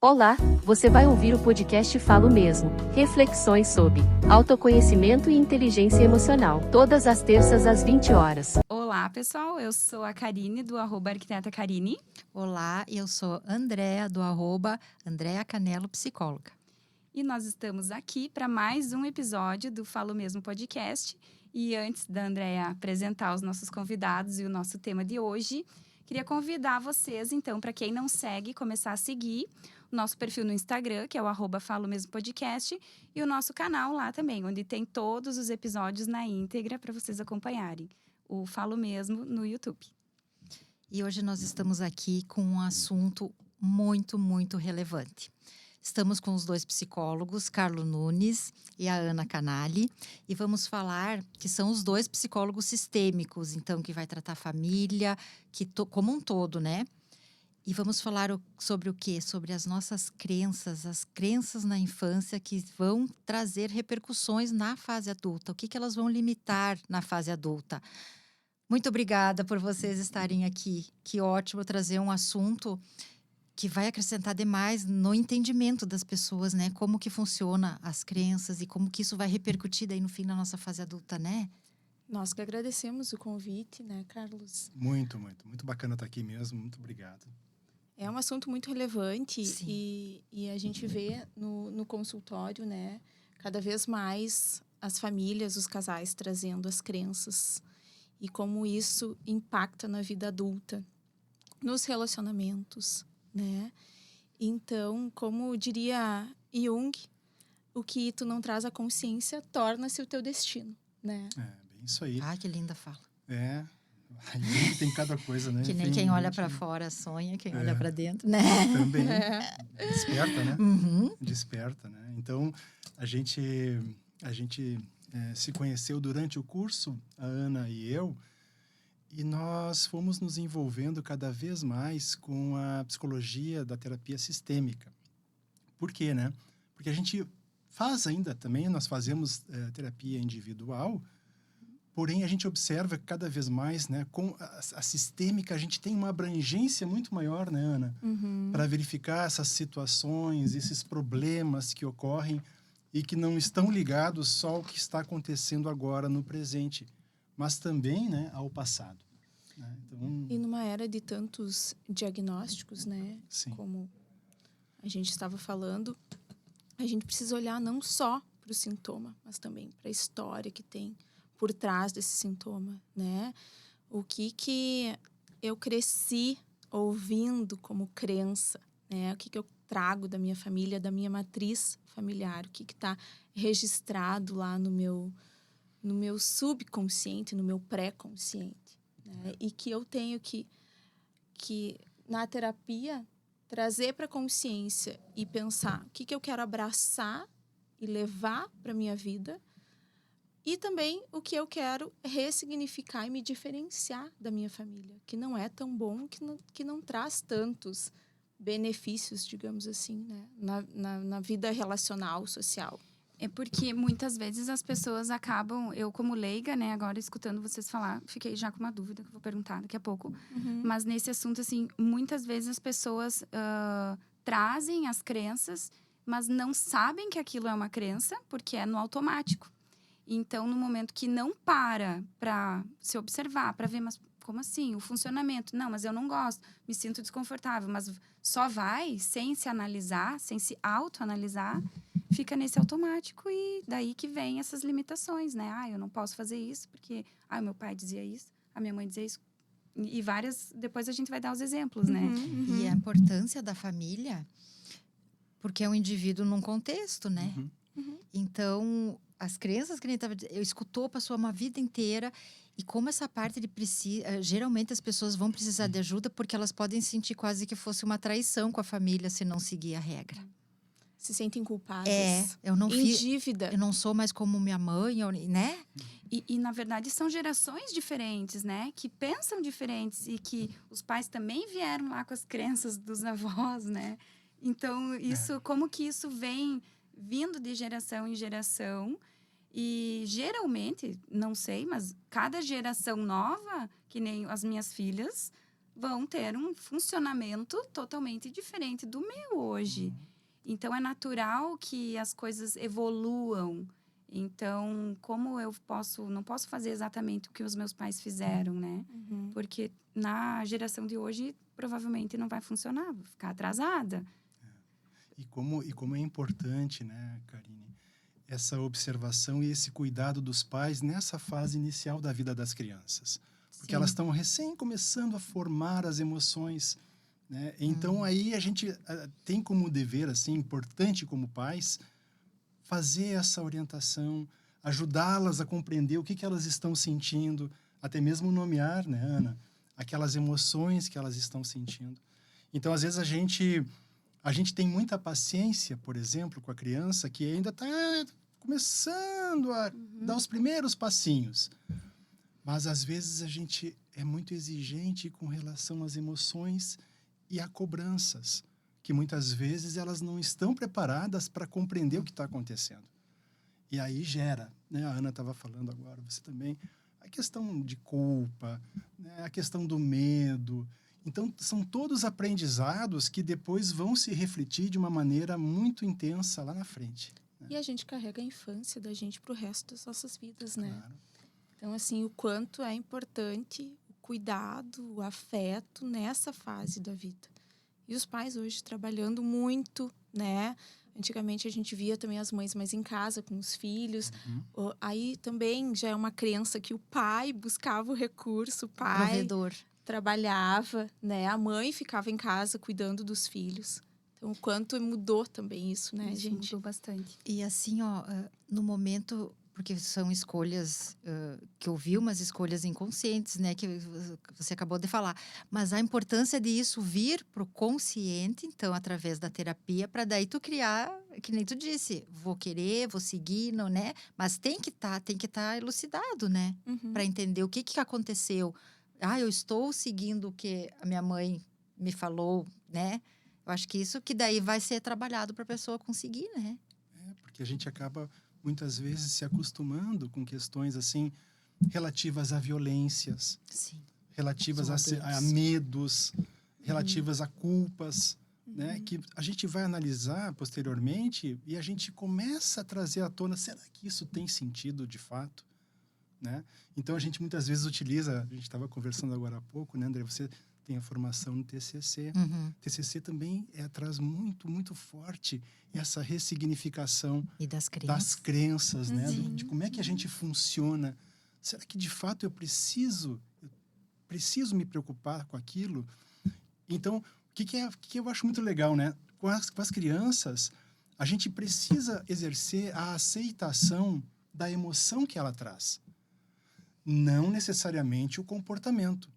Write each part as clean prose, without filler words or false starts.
Olá, você vai ouvir o podcast Falo Mesmo, reflexões sobre autoconhecimento e inteligência emocional, todas as terças às 20 horas. Olá, pessoal, eu sou a Karine, do @arquiteta Karine. Olá, eu sou Andréa, do @Andréa Canelo Psicóloga. E nós estamos aqui para mais um episódio do Falo Mesmo Podcast. E antes da Andréa apresentar os nossos convidados e o nosso tema de hoje, queria convidar vocês, então, para quem não segue, começar a seguir o nosso perfil no Instagram, que é o @Falo Mesmo Podcast, e o nosso canal lá também, onde tem todos os episódios na íntegra para vocês acompanharem. O Falo Mesmo no YouTube. E hoje nós estamos aqui com um assunto muito relevante. Estamos com os dois psicólogos, Carlo Nunes e a Ana Canali, e vamos falar que são os dois psicólogos sistêmicos, então, que vai tratar a família como um todo, né? E vamos falar sobre o quê? Sobre as nossas crenças, as crenças na infância que vão trazer repercussões na fase adulta. O que elas vão limitar na fase adulta? Muito obrigada por vocês estarem aqui. Que ótimo trazer um assunto que vai acrescentar demais no entendimento das pessoas, né? Como que funciona as crenças e como que isso vai repercutir daí no fim da nossa fase adulta, né? Nós que agradecemos o convite, né, Carlos? Muito bacana estar aqui mesmo. Muito obrigado. É um assunto muito relevante e a gente vê no consultório, né, cada vez mais as famílias, os casais trazendo as crenças e como isso impacta na vida adulta, nos relacionamentos, né? Então, como diria Jung, o que tu não traz à consciência torna-se o teu destino, né? É, bem isso aí. Ah, que linda fala. É, aí tem cada coisa, né? Que nem quem olha para fora sonha, quem olha para dentro, né? Também desperta, né? Uhum. Desperta, né? Então, a gente se conheceu durante o curso, a Ana e eu, e nós fomos nos envolvendo cada vez mais com a psicologia da terapia sistêmica. Por quê, né? Porque a gente faz ainda também, nós fazemos terapia individual, porém a gente observa que cada vez mais, né, com a sistêmica, a gente tem uma abrangência muito maior, né, Ana? Para verificar essas situações, esses problemas que ocorrem e que não estão ligados só ao que está acontecendo agora no presente, mas também, né, ao passado. Né? Então, E numa era de tantos diagnósticos, né? sim. Como a gente estava falando, a gente precisa olhar não só para o sintoma, mas também para a história que tem por trás desse sintoma, né? O que eu cresci ouvindo como crença, né? O que eu trago da minha família, da minha matriz familiar, o que está registrado lá no meu subconsciente, no meu pré-consciente, né? E que eu tenho que na terapia trazer para a consciência e pensar o que eu quero abraçar e levar para minha vida e também o que eu quero ressignificar e me diferenciar da minha família, que não é tão bom, que não traz tantos benefícios, digamos assim, né? na vida relacional, social. É porque muitas vezes as pessoas acabam, eu como leiga, né, agora escutando vocês falar, fiquei já com uma dúvida que eu vou perguntar daqui a pouco. Mas nesse assunto, assim, muitas vezes as pessoas trazem as crenças, mas não sabem que aquilo é uma crença, porque é no automático. Então, no momento que não para se observar, para ver, mas como assim? O funcionamento. Não, mas eu não gosto, me sinto desconfortável. Mas só vai sem se analisar, sem se autoanalisar, fica nesse automático e daí que vem essas limitações, né? Ah, eu não posso fazer isso porque o meu pai dizia isso, a minha mãe dizia isso. E várias... Depois a gente vai dar os exemplos, né? E a importância da família, porque é um indivíduo num contexto, né? Então, as crenças que a gente estava dizendo, eu escutou, passou uma vida inteira. E como essa parte de precisa... Geralmente as pessoas vão precisar de ajuda porque elas podem sentir quase que fosse uma traição com a família se não seguir a regra. Se sentem culpadas. Eu não em dívida. Eu não sou mais como minha mãe, né? E, na verdade, são gerações diferentes, né? Que pensam diferentes e que os pais também vieram lá com as crenças dos avós, né? Então, como que isso vem vindo de geração em geração. E, geralmente, não sei, mas cada geração nova, que nem as minhas filhas, vão ter um funcionamento totalmente diferente do meu hoje. Então, é natural que as coisas evoluam. Então, como eu não posso fazer exatamente o que os meus pais fizeram, né? Porque na geração de hoje, provavelmente não vai funcionar, vou ficar atrasada. E como é importante, né, Karine, essa observação e esse cuidado dos pais nessa fase inicial da vida das crianças. Porque elas estão recém começando a formar as emoções, né? Então, aí a gente tem como dever, assim, importante como pais, fazer essa orientação, ajudá-las a compreender o que elas estão sentindo, até mesmo nomear, né, Ana, aquelas emoções que elas estão sentindo. Então, às vezes, a gente tem muita paciência, por exemplo, com a criança que ainda está começando a dar os primeiros passinhos. Mas, às vezes, a gente é muito exigente com relação às emoções e a cobranças, que muitas vezes elas não estão preparadas para compreender o que está acontecendo. E aí gera, né? A Ana estava falando agora, você também, a questão de culpa, né? A questão do medo. Então, são todos aprendizados que depois vão se refletir de uma maneira muito intensa lá na frente. Né? E a gente carrega a infância da gente para o resto das nossas vidas, né? Claro. Então, assim, o quanto é importante o cuidado, o afeto nessa fase da vida. E os pais hoje trabalhando muito, né? Antigamente a gente via também as mães mais em casa com os filhos. Aí também já é uma crença que o pai buscava o recurso, o pai Provedor. trabalhava, né? A mãe ficava em casa cuidando dos filhos. Então, o quanto mudou também isso, né, Isso gente? mudou bastante. E assim, ó, no momento, porque são escolhas que eu vi, umas escolhas inconscientes, né, que você acabou de falar. Mas a importância de isso vir pro consciente, então, através da terapia, para daí tu criar, que nem tu disse, vou querer, vou seguir, não, né? Mas tem que tá elucidado, né? Para entender o que aconteceu. Eu estou seguindo o que a minha mãe me falou, né? Eu acho que isso que daí vai ser trabalhado para a pessoa conseguir, né? Porque a gente acaba, muitas vezes, se acostumando com questões, assim, relativas a violências, Sim. relativas São a medos, relativas a culpas, né? Que a gente vai analisar posteriormente e a gente começa a trazer à tona, será que isso tem sentido de fato? Né? Então, a gente muitas vezes utiliza, a gente estava conversando agora há pouco, né, André? Você tem a formação no TCC. TCC também traz muito, muito forte essa ressignificação E das crenças, né? De como é que a gente funciona. Será que, de fato, eu preciso me preocupar com aquilo? Então, o que eu acho muito legal, né? Com as crianças, a gente precisa exercer a aceitação da emoção que ela traz. Não necessariamente o comportamento.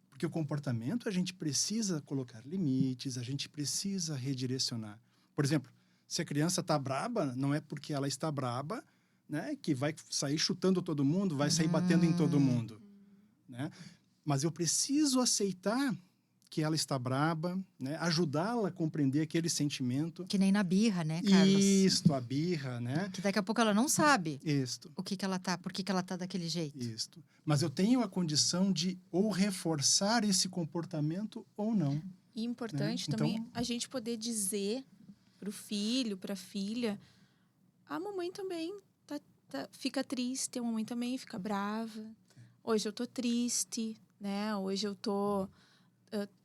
Porque o comportamento a gente precisa colocar limites, a gente precisa redirecionar. Por exemplo, se a criança está braba, não é porque ela está braba, né, que vai sair chutando todo mundo, vai sair batendo em todo mundo. Né? Mas eu preciso aceitar que ela está braba, né? Ajudá-la a compreender aquele sentimento. Que nem na birra, né, Carlos? Isto, a birra, né? Que daqui a pouco ela não sabe Isto. por que ela tá daquele jeito. Isto. Mas eu tenho a condição de ou reforçar esse comportamento ou não. E importante também a gente poder dizer pro filho, pra filha, a mamãe também fica triste, a mamãe também fica brava. Hoje eu tô triste, né? Hoje eu tô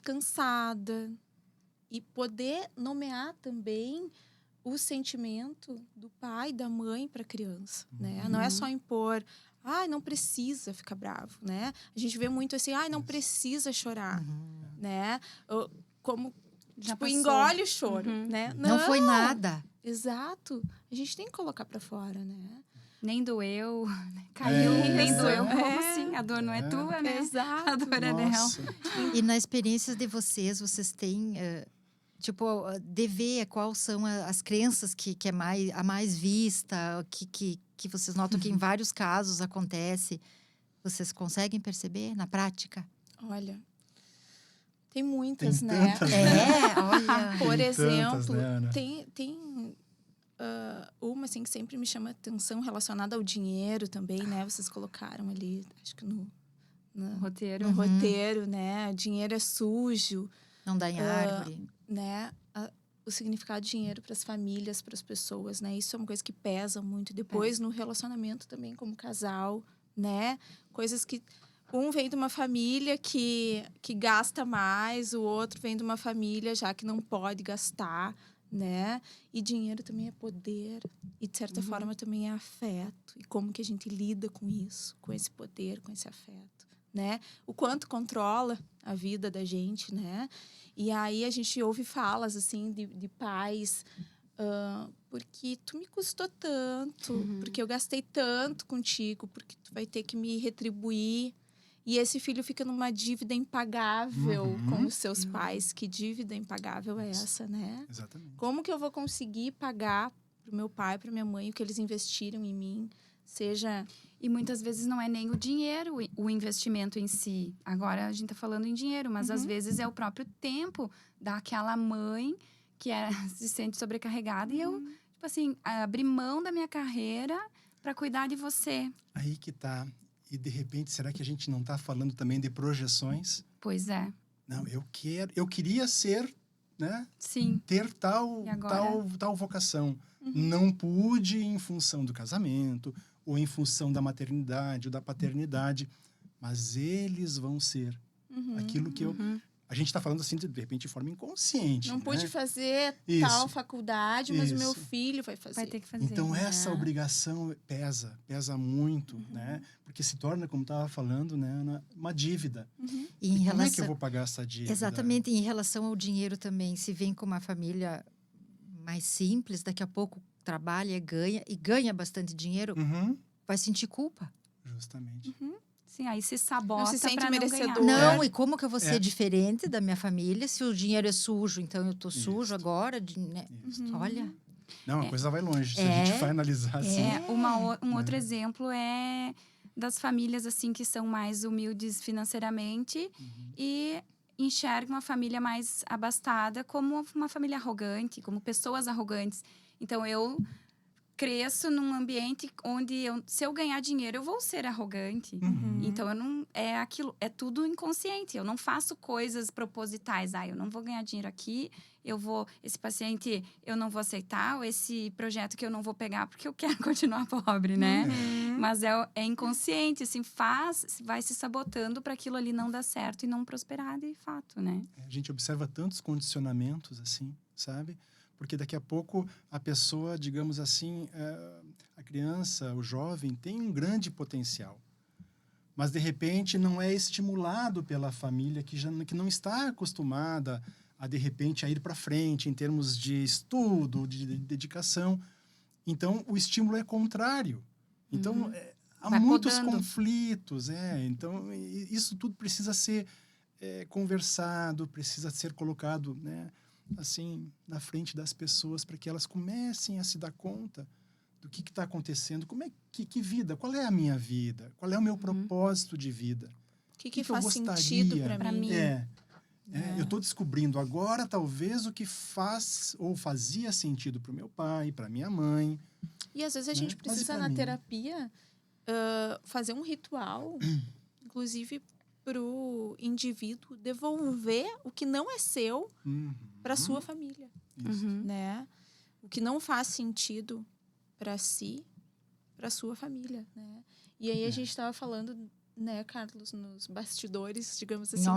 cansada. E poder nomear também o sentimento do pai, da mãe para a criança, né? Não é só impor, não precisa ficar bravo, né? A gente vê muito assim, não precisa chorar, né? Como, tipo, engole o choro, né? Não foi nada. Exato. A gente tem que colocar para fora, né? Nem doeu, caiu, nem doeu. Como assim? A dor não é tua, né? Exato. A dor é dela. E na experiência de vocês têm... de ver quais são as crenças que é a mais vista, que vocês notam que em vários casos acontece. Vocês conseguem perceber na prática? Olha, tem muitas, né? Olha. Por Tem exemplo, tantas, né, Ana? tem uma assim que sempre me chama atenção relacionada ao dinheiro também, né? Vocês colocaram ali, acho que Roteiro. no roteiro, né? Dinheiro é sujo, Não dá em árvore. né? O significado de dinheiro para as famílias, para as pessoas, né? Isso é uma coisa que pesa muito. Depois, no relacionamento também, como casal, né? Coisas que... Um vem de uma família que gasta mais, o outro vem de uma família já que não pode gastar, né? E dinheiro também é poder. E, de certa forma, também é afeto. E como que a gente lida com isso, com esse poder, com esse afeto, né? O quanto controla a vida da gente, né? E aí a gente ouve falas, assim, de pais... porque tu me custou tanto, porque eu gastei tanto contigo, porque tu vai ter que me retribuir. E esse filho fica numa dívida impagável com os seus pais. Que dívida impagável é essa, né? Exatamente. Como que eu vou conseguir pagar pro meu pai, pra minha mãe, o que eles investiram em mim? Seja... E muitas vezes não é nem o dinheiro, o investimento em si. Agora a gente tá falando em dinheiro, mas às vezes é o próprio tempo daquela mãe que se sente sobrecarregada. E eu, tipo assim, abri mão da minha carreira para cuidar de você. Aí que tá. E, de repente, será que a gente não tá falando também de projeções? Pois é. Não, eu queria ser, né? Sim. Ter tal, E agora? tal vocação. Não pude em função do casamento, ou em função da maternidade, ou da paternidade. Mas eles vão ser aquilo que eu... A gente está falando assim, de repente, de forma inconsciente. Não né? pude fazer Isso. tal faculdade, mas o meu Isso. filho vai fazer. Vai ter que fazer. Então, né? essa obrigação pesa muito, né? Porque se torna, como estava falando, né, Ana, uma dívida. E E em como é que eu relação... vou pagar essa dívida? Exatamente, em relação ao dinheiro também. Se vem com uma família mais simples, daqui a pouco trabalha, e ganha bastante dinheiro, vai sentir culpa. Justamente. Sim, aí se sabota Não se sente pra não merecedor. ganhar. Não, e como que eu vou ser diferente da minha família se o dinheiro é sujo? Então eu tô sujo Isso. agora, né? Isso. Olha, Não, a coisa vai longe. Se a gente vai analisar assim... Um outro exemplo é das famílias assim que são mais humildes financeiramente e enxergam a família mais abastada como uma família arrogante, como pessoas arrogantes. Então eu cresço num ambiente onde se eu ganhar dinheiro eu vou ser arrogante. Então eu não é tudo inconsciente. Eu não faço coisas propositais. Eu não vou ganhar dinheiro aqui. Esse paciente eu não vou aceitar, ou esse projeto que eu não vou pegar porque eu quero continuar pobre, né? Mas é inconsciente, assim, vai se sabotando para aquilo ali não dar certo e não prosperar de fato, né? A gente observa tantos condicionamentos assim, sabe? Porque daqui a pouco a pessoa, digamos assim, a criança, o jovem, tem um grande potencial. Mas, de repente, não é estimulado pela família que não está acostumada a, de repente, a ir para frente em termos de estudo, de dedicação. Então, o estímulo é contrário. Então, há Vai muitos podando. conflitos. Então, isso tudo precisa ser conversado, precisa ser colocado, né, assim, na frente das pessoas, para que elas comecem a se dar conta do que está acontecendo, como é que vida, qual é a minha vida, qual é o meu propósito de vida, O que faz eu gostaria? sentido para Pra mim? mim. Eu estou descobrindo agora, talvez, o que faz ou fazia sentido para o meu pai, para minha mãe. E às vezes a gente Mas e precisa, pra na mim? terapia, fazer um ritual, inclusive para o indivíduo devolver o que não é seu para sua família, Isso. né? O que não faz sentido para si, para sua família, né? E aí a gente estava falando, né, Carlos, nos bastidores, digamos assim,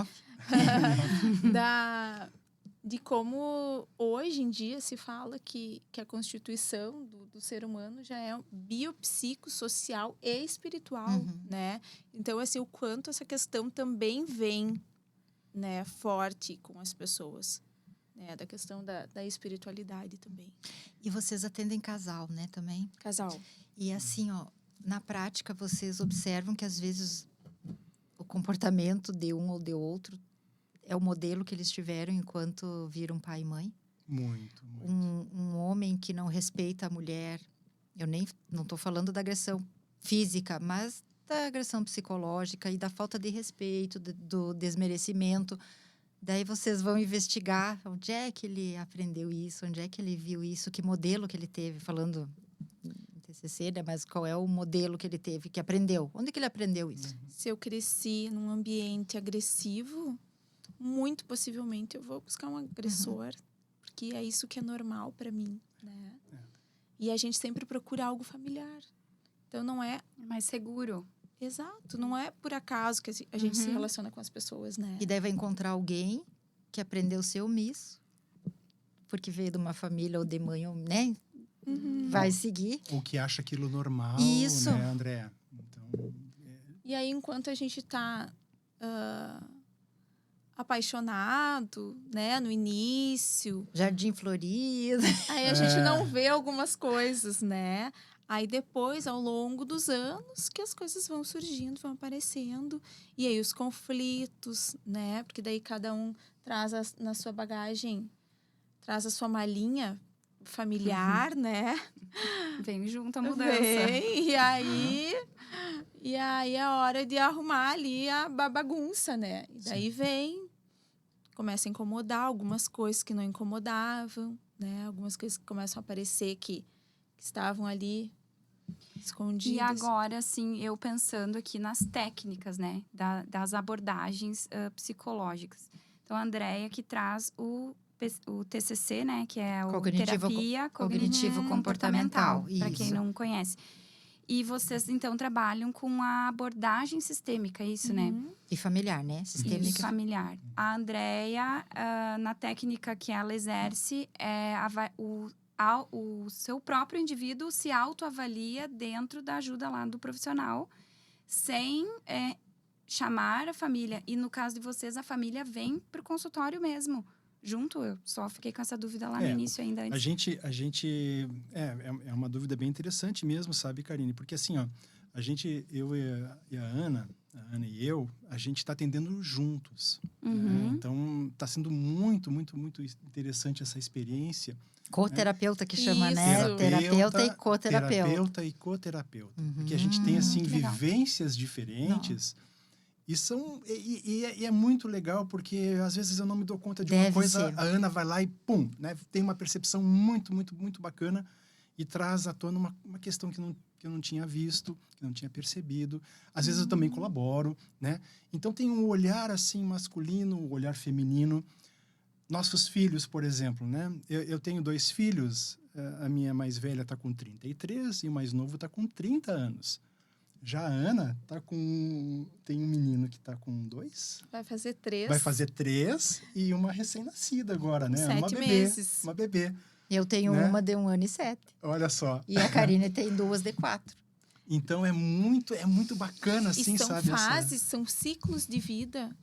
de como hoje em dia se fala que a constituição do ser humano já é biopsicossocial e espiritual, né? Então, assim, o quanto essa questão também vem, né, forte com as pessoas, né? Da questão da espiritualidade também. E vocês atendem casal, né, também? Casal. E assim, ó, na prática, vocês observam que às vezes o comportamento de um ou de outro é o modelo que eles tiveram enquanto viram pai e mãe? Muito. Um homem que não respeita a mulher, eu não estou falando da agressão física, mas da agressão psicológica e da falta de respeito, do desmerecimento. Daí vocês vão investigar onde é que ele aprendeu isso, onde é que ele viu isso, que modelo que ele teve, falando... TCC, né? Mas qual é o modelo que ele teve, que aprendeu? Onde que ele aprendeu isso? Se eu cresci num ambiente agressivo, muito possivelmente eu vou buscar um agressor, porque é isso que é normal para mim, né? E a gente sempre procura algo familiar. Então não é Mais seguro. exato, não é por acaso que a gente se relaciona com as pessoas, né? E daí vai encontrar alguém que aprendeu a ser omisso, porque veio de uma família ou de mãe, ou, né? Vai seguir. Ou que acha aquilo normal, Isso. né, André? Então, E aí, enquanto a gente tá apaixonado, né, no início, Jardim Florido. aí a gente não vê algumas coisas, né? Aí depois, ao longo dos anos, que as coisas vão surgindo, vão aparecendo. E aí os conflitos, né? Porque daí cada um traz na sua bagagem, traz a sua malinha familiar, né? Vem junto a mudança. Vem, e aí é hora de arrumar ali a bagunça, né? E daí vem, começa a incomodar algumas coisas que não incomodavam, né? Algumas coisas que começam a aparecer que estavam ali escondidas. E agora, assim, eu pensando aqui nas técnicas, né? Das abordagens psicológicas. Então, a Andrea que traz o TCC, né? Que é o terapia cognitivo-comportamental, para quem Isso. não conhece. E vocês, então, trabalham com a abordagem sistêmica, é isso, né? E familiar, né? Isso, Sistêmica. familiar. A Andrea, na técnica que ela exerce, o seu próprio indivíduo se autoavalia dentro da ajuda lá do profissional, sem chamar a família. E no caso de vocês, a família vem para o consultório mesmo. Junto, eu só fiquei com essa dúvida lá no início ainda. a Antes. gente é uma dúvida bem interessante mesmo, sabe, Karine? Porque assim, ó, eu e a Ana e eu, a gente está atendendo juntos. Né? Então, está sendo muito, muito, muito interessante essa experiência. Co-terapeuta que chama, Isso. né? Terapeuta e co-terapeuta. Terapeuta e co-terapeuta. Porque a gente tem, assim, legal. vivências diferentes. E é muito legal, porque às vezes eu não me dou conta de uma Deve coisa, ser. a Ana vai lá e pum, né? Tem uma percepção muito, muito, muito bacana e traz à tona uma questão que eu não tinha visto, que não tinha percebido. Às vezes eu também colaboro, né? Então tem um olhar assim masculino, um olhar feminino. Nossos filhos, por exemplo, né? Eu tenho 2 filhos, a minha mais velha está com 33 e o mais novo está com 30 anos. Já a Ana tem um menino que está com 2. Vai fazer 3. Vai fazer 3 e uma recém-nascida agora, né? 7 uma bebê. meses. Uma bebê. Eu tenho Né? uma de 1 ano e 7. Olha só. E a Karine tem 2 de 4. Então é muito bacana, assim, E são sabe? fases, são ciclos de vida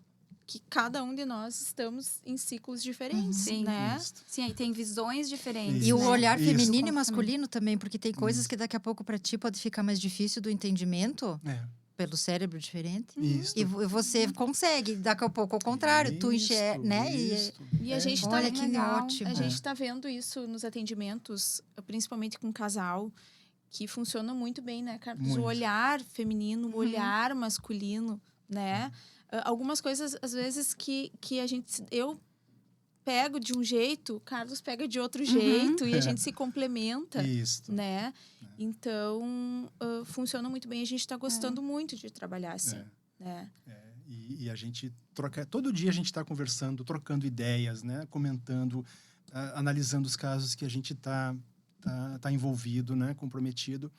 que cada um de nós estamos em ciclos diferentes, Sim. né? Sim, aí tem visões diferentes. E o né? olhar Isso. feminino e masculino também, porque tem coisas que daqui a pouco para ti pode ficar mais difícil do entendimento pelo cérebro diferente. Isso. E você consegue, daqui a pouco ao contrário, tu enxerga, né? E a gente Olha tá, que ótimo. A gente tá vendo isso nos atendimentos, principalmente com casal, que funciona muito bem, né, Carlos? Muito. O olhar feminino, o olhar masculino, né? Algumas coisas, às vezes, que eu pego de um jeito, o Carlos pega de outro jeito e a gente se complementa, Isso. né? Então, funciona muito bem. A gente está gostando muito de trabalhar assim, né? E a gente troca... Todo dia a gente está conversando, trocando ideias, né? Comentando, analisando os casos que a gente tá envolvido, né? Comprometido.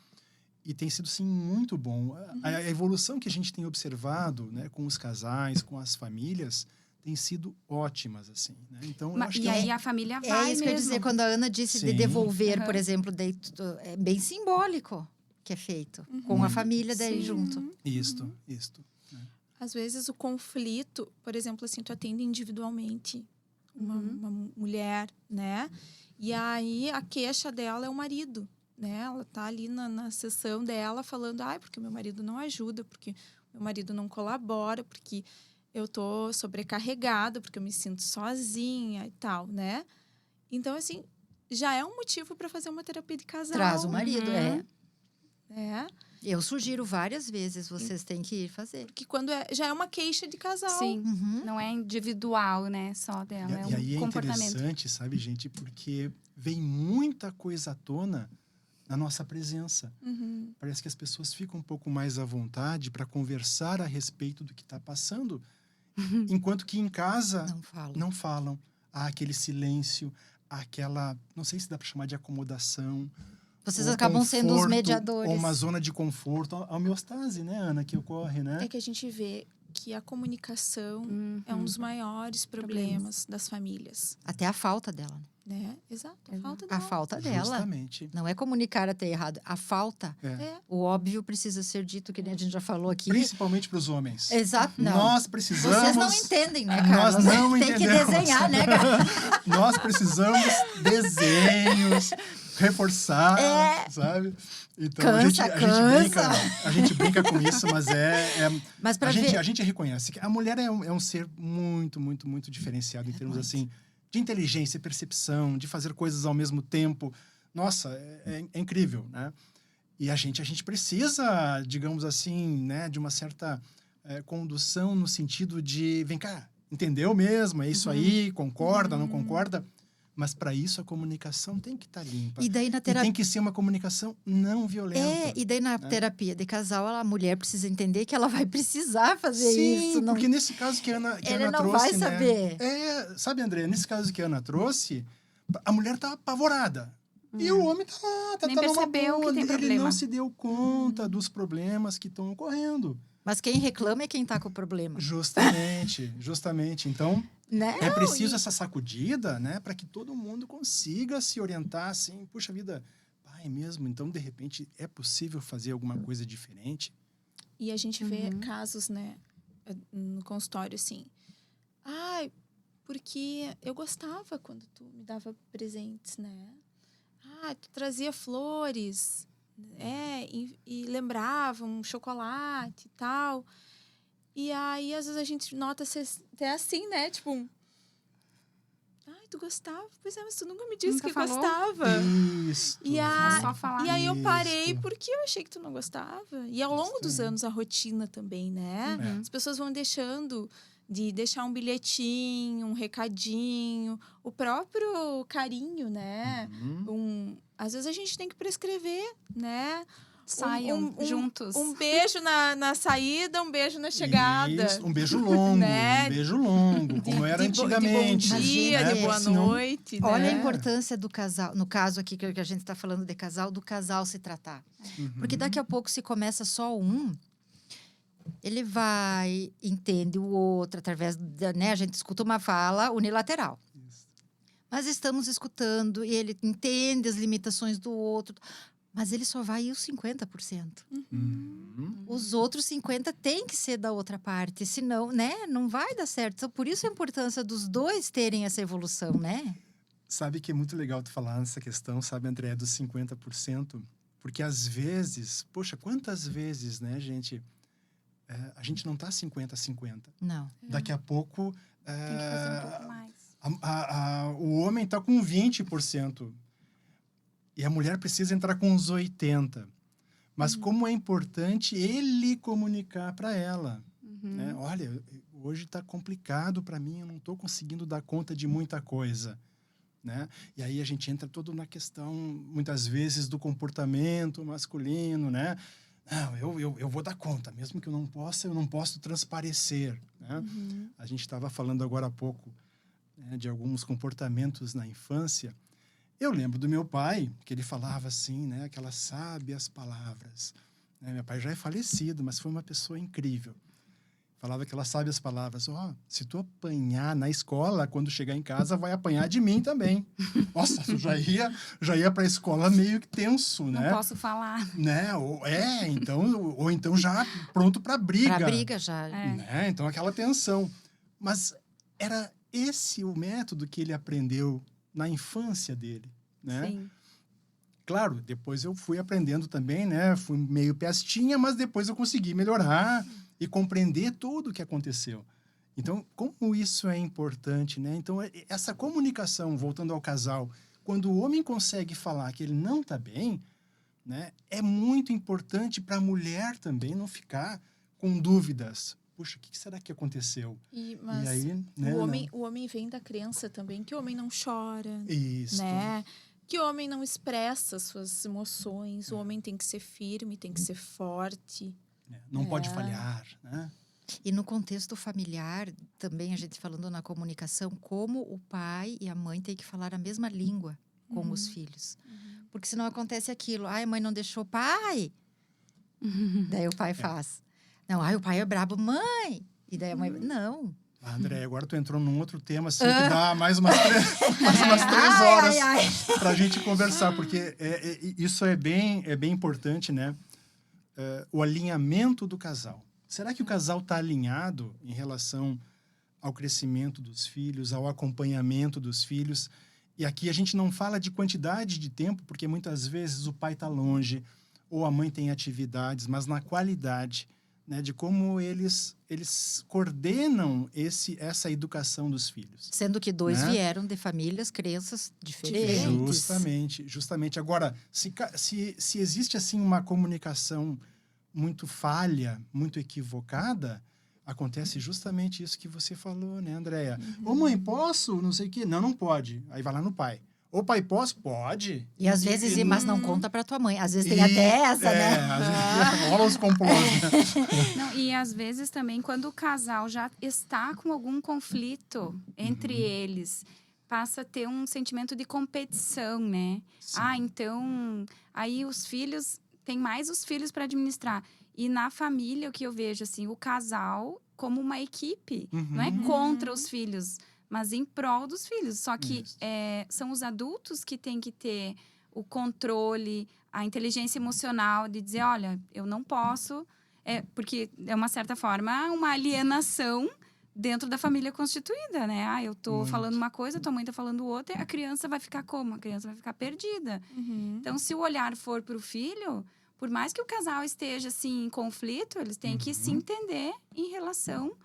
E tem sido, sim, muito bom. A evolução que a gente tem observado, né, com os casais, com as famílias, tem sido ótimas, assim. Né? Então, eu acho E que aí a família vai É isso que eu ia mesmo. dizer, quando a Ana disse de Sim. devolver, por exemplo, daí, é bem simbólico que é feito, com a família daí junto. Isto. Às vezes o conflito, por exemplo, assim, tu atende individualmente uma mulher, né? E aí a queixa dela é o marido, né? Ela tá ali na sessão dela falando, porque meu marido não ajuda, porque meu marido não colabora, porque eu tô sobrecarregada, porque eu me sinto sozinha e tal, né? Então, assim, já é um motivo para fazer uma terapia de casal. Traz o marido, né? Eu sugiro várias vezes, vocês têm que ir fazer. Porque quando já é uma queixa de casal. Sim, não é individual, né? Só dela, E aí um é comportamento. interessante, sabe, gente? Porque vem muita coisa à tona na nossa presença. Uhum. Parece que as pessoas ficam um pouco mais à vontade para conversar a respeito do que está passando, enquanto que em casa Não falo. não falam. Há aquele silêncio, há aquela, não sei se dá para chamar de acomodação. Vocês ou acabam sendo os conforto, mediadores. Ou uma zona de conforto, a homeostase, né, Ana, que ocorre, né? É que a gente vê que a comunicação Uhum. é um dos maiores problemas das famílias, Até a falta dela. né? Exato, a Exato. falta A dela. falta dela. Justamente. Não é comunicar até errado. A falta, É. o óbvio precisa ser dito, que nem a gente já falou aqui. Principalmente para os homens. Exato, não. Nós precisamos... Vocês não entendem, né, Nós Carlos? não Tem que entendemos. desenhar, né, cara? Nós precisamos desenhos, reforçar, É. sabe? Então Cansa, a gente brinca com isso, mas Mas para a ver... gente reconhece que a mulher é um ser muito, muito, muito diferenciado em termos muito. assim de inteligência, percepção, de fazer coisas ao mesmo tempo. Nossa, é incrível, né? E a gente precisa, digamos assim, né, de uma certa condução no sentido de, vem cá, entendeu mesmo? É isso aí, concorda, não concorda? Mas para isso a comunicação tem que estar limpa. E daí na E terapia... tem que ser uma comunicação não violenta. E daí na né? terapia de casal, a mulher precisa entender que ela vai precisar fazer Sim, isso. Não... porque nesse caso que a Ana, Ele não trouxe, vai né? saber. Sabe, André, nesse caso que a Ana trouxe, a mulher tá apavorada. E o homem tá lá, Nem tá numa percebeu boa. que tem Ele problema. não se deu conta dos problemas que estão ocorrendo. Mas quem reclama é quem tá com o problema. Justamente. Então, Né? é preciso essa sacudida, né? Para que todo mundo consiga se orientar assim, puxa vida, pai mesmo, então de repente é possível fazer alguma coisa diferente? E a gente vê casos, né, no consultório, assim. Ai, porque eu gostava quando tu me dava presentes, né? Ah, tu trazia flores, e lembrava um chocolate e tal. E aí, às vezes, a gente nota até assim, né? Tipo, ai, tu gostava? Pois é, mas tu nunca me disse Nunca que falou? gostava. Isso. E É só falar. E aí eu parei Isso. porque eu achei que tu não gostava. E ao longo dos Sim. anos, a rotina também, né? É. As pessoas vão deixando de deixar um bilhetinho, um recadinho, o próprio carinho, né? Uhum. Às vezes a gente tem que prescrever, né? Saiam juntos. Um beijo na saída, um beijo na chegada. Isso, um beijo longo, Né? um beijo longo, como era antigamente. De bom dia, né? de boa Porque senão- noite. Olha a né? importância do casal, no caso aqui que a gente está falando de casal, do casal se tratar. Uhum. Porque daqui a pouco, se começa só um, ele vai, entende o outro, através da, né? A gente escuta uma fala unilateral. Isso. Mas estamos escutando e ele entende as limitações do outro. Mas ele só vai ir os 50%. Uhum. Os outros 50% tem que ser da outra parte, senão, né? Não vai dar certo. Então, por isso a importância dos dois terem essa evolução, né? Sabe que é muito legal tu falar nessa questão, sabe, André, dos 50%? Porque às vezes, poxa, quantas vezes, né, gente, a gente não tá 50-50. Não. Daqui a pouco, Tem que fazer um pouco mais. o homem tá com 20%. E a mulher precisa entrar com uns 80%. Mas como é importante ele comunicar para ela. Né? Olha, hoje está complicado para mim, eu não estou conseguindo dar conta de muita coisa. Né? E aí a gente entra todo na questão, muitas vezes, do comportamento masculino. Né? Não, eu vou dar conta, mesmo que eu não posso transparecer. Né? A gente estava falando agora há pouco, né, de alguns comportamentos na infância. Eu lembro do meu pai, que ele falava assim, né, aquelas sábias palavras. Né? Meu pai já é falecido, mas foi uma pessoa incrível. Falava aquelas sábias palavras. Se tu apanhar na escola, quando chegar em casa, vai apanhar de mim também. Nossa, tu já ia para a escola meio que tenso, Não né? posso falar. Né? Ou então já pronto para briga. Para briga já. Né? Então, aquela tensão. Mas era esse o método que ele aprendeu na infância dele, né? Sim. Claro, depois eu fui aprendendo também, né? Fui meio pestinha, mas depois eu consegui melhorar e compreender tudo o que aconteceu. Então, como isso é importante, né? Então, essa comunicação, voltando ao casal, quando o homem consegue falar que ele não está bem, né? É muito importante para a mulher também não ficar com dúvidas. Puxa, o que será que aconteceu? Mas e aí, né, o homem vem da crença também que o homem não chora, Isso. né? que o homem não expressa suas emoções, o homem tem que ser firme, tem que ser forte. Não pode falhar, né? E no contexto familiar, também a gente falando na comunicação, como o pai e a mãe têm que falar a mesma língua com os filhos. Porque senão acontece aquilo. Ai, a mãe não deixou, pai. Daí o pai faz. Não, ai, o pai é brabo, mãe. E daí a mãe, não. André, agora tu entrou num outro tema, assim, que dá mais umas 3 horas pra gente conversar, porque isso é bem importante, né? O alinhamento do casal. Será que o casal está alinhado em relação ao crescimento dos filhos, ao acompanhamento dos filhos? E aqui a gente não fala de quantidade de tempo, porque muitas vezes o pai está longe, ou a mãe tem atividades, mas na qualidade, né, de como eles coordenam essa educação dos filhos. Sendo que 2 né? vieram de famílias, crenças diferentes. Justamente. Agora, se existe assim uma comunicação muito falha, muito equivocada, acontece justamente isso que você falou, né, Andréia? Ô mãe, posso? Não sei o quê. Não pode. Aí vai lá no pai. Ô pai, posso? Pode. E às vezes, mas não conta pra tua mãe. Às vezes tem até essa, né? Às vezes rola os complôs, né? Não, e às vezes também, quando o casal já está com algum conflito entre eles, passa a ter um sentimento de competição, né? Sim. Então, aí os filhos, tem mais os filhos para administrar. E na família, o que eu vejo, assim, o casal como uma equipe. Não é contra os filhos, mas em prol dos filhos. Só que são os adultos que têm que ter o controle, a inteligência emocional de dizer, olha, eu não posso... porque é uma certa forma uma alienação dentro da família constituída, né? Eu tô falando uma coisa, tua mãe tá falando outra, a criança vai ficar como? A criança vai ficar perdida. Então, se o olhar for pro filho, por mais que o casal esteja, assim, em conflito, eles têm que se entender em relação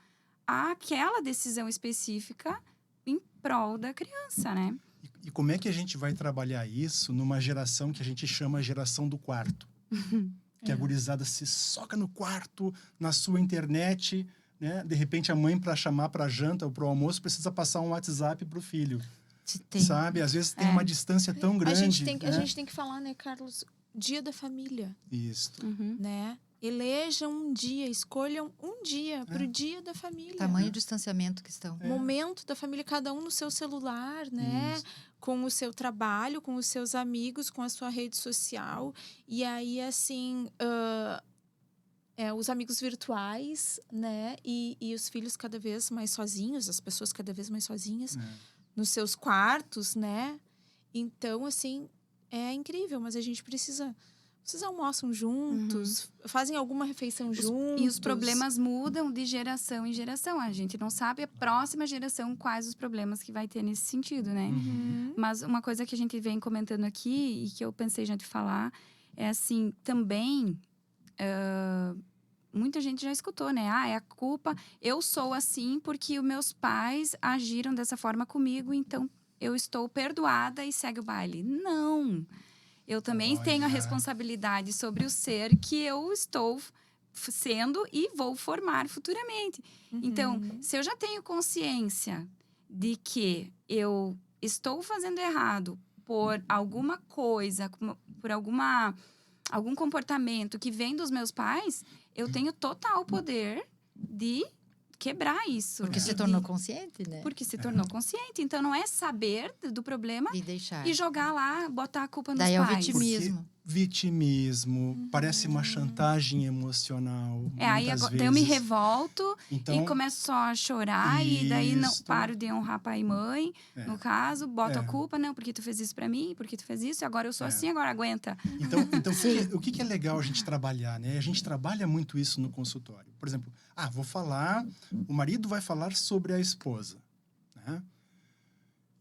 àquela decisão específica em prol da criança, né? E como é que a gente vai trabalhar isso numa geração que a gente chama geração do quarto? Que a gurizada se soca no quarto, na sua internet, né? De repente, a mãe, para chamar para janta ou para o almoço, precisa passar um WhatsApp para o filho. Sabe? Às vezes tem uma distância tão grande. A gente tem que falar, né, Carlos? Dia da família. Isso. Né? Elejam um dia, escolham um dia pro dia da família. Tamanho distanciamento que estão. Momento da família, cada um no seu celular, né? Isso. Com o seu trabalho, com os seus amigos, com a sua rede social. E aí, assim, os amigos virtuais, né? E os filhos cada vez mais sozinhos, as pessoas cada vez mais sozinhas, nos seus quartos, né? Então, assim, é incrível, mas a gente precisa... Vocês almoçam juntos? Fazem alguma refeição juntos? E os problemas mudam de geração em geração. A gente não sabe a próxima geração quais os problemas que vai ter nesse sentido, né? Mas uma coisa que a gente vem comentando aqui e que eu pensei já de falar é assim, também... muita gente já escutou, né? É a culpa... Eu sou assim porque os meus pais agiram dessa forma comigo, então eu estou perdoada e segue o baile. Não! Eu também tenho a responsabilidade sobre o ser que eu estou sendo e vou formar futuramente. Então, se eu já tenho consciência de que eu estou fazendo errado por alguma coisa, por algum comportamento que vem dos meus pais, eu tenho total poder de quebrar isso. Porque se tornou consciente, né? Porque se tornou consciente. Então, não é saber do problema E deixar. e jogar lá, botar a culpa nos Daí é o pais. vitimismo. Porque vitimismo, parece uma chantagem emocional. Aí muitas agora, eu me vezes. revolto Então, e começo só a chorar e daí não Isso. paro de honrar pai e mãe, no caso, boto a culpa, não, porque tu fez isso pra mim, porque tu fez isso, agora eu sou assim, agora aguenta. Então o que é legal a gente trabalhar, né? A gente trabalha muito isso no consultório. Por exemplo, o marido vai falar sobre a esposa, né?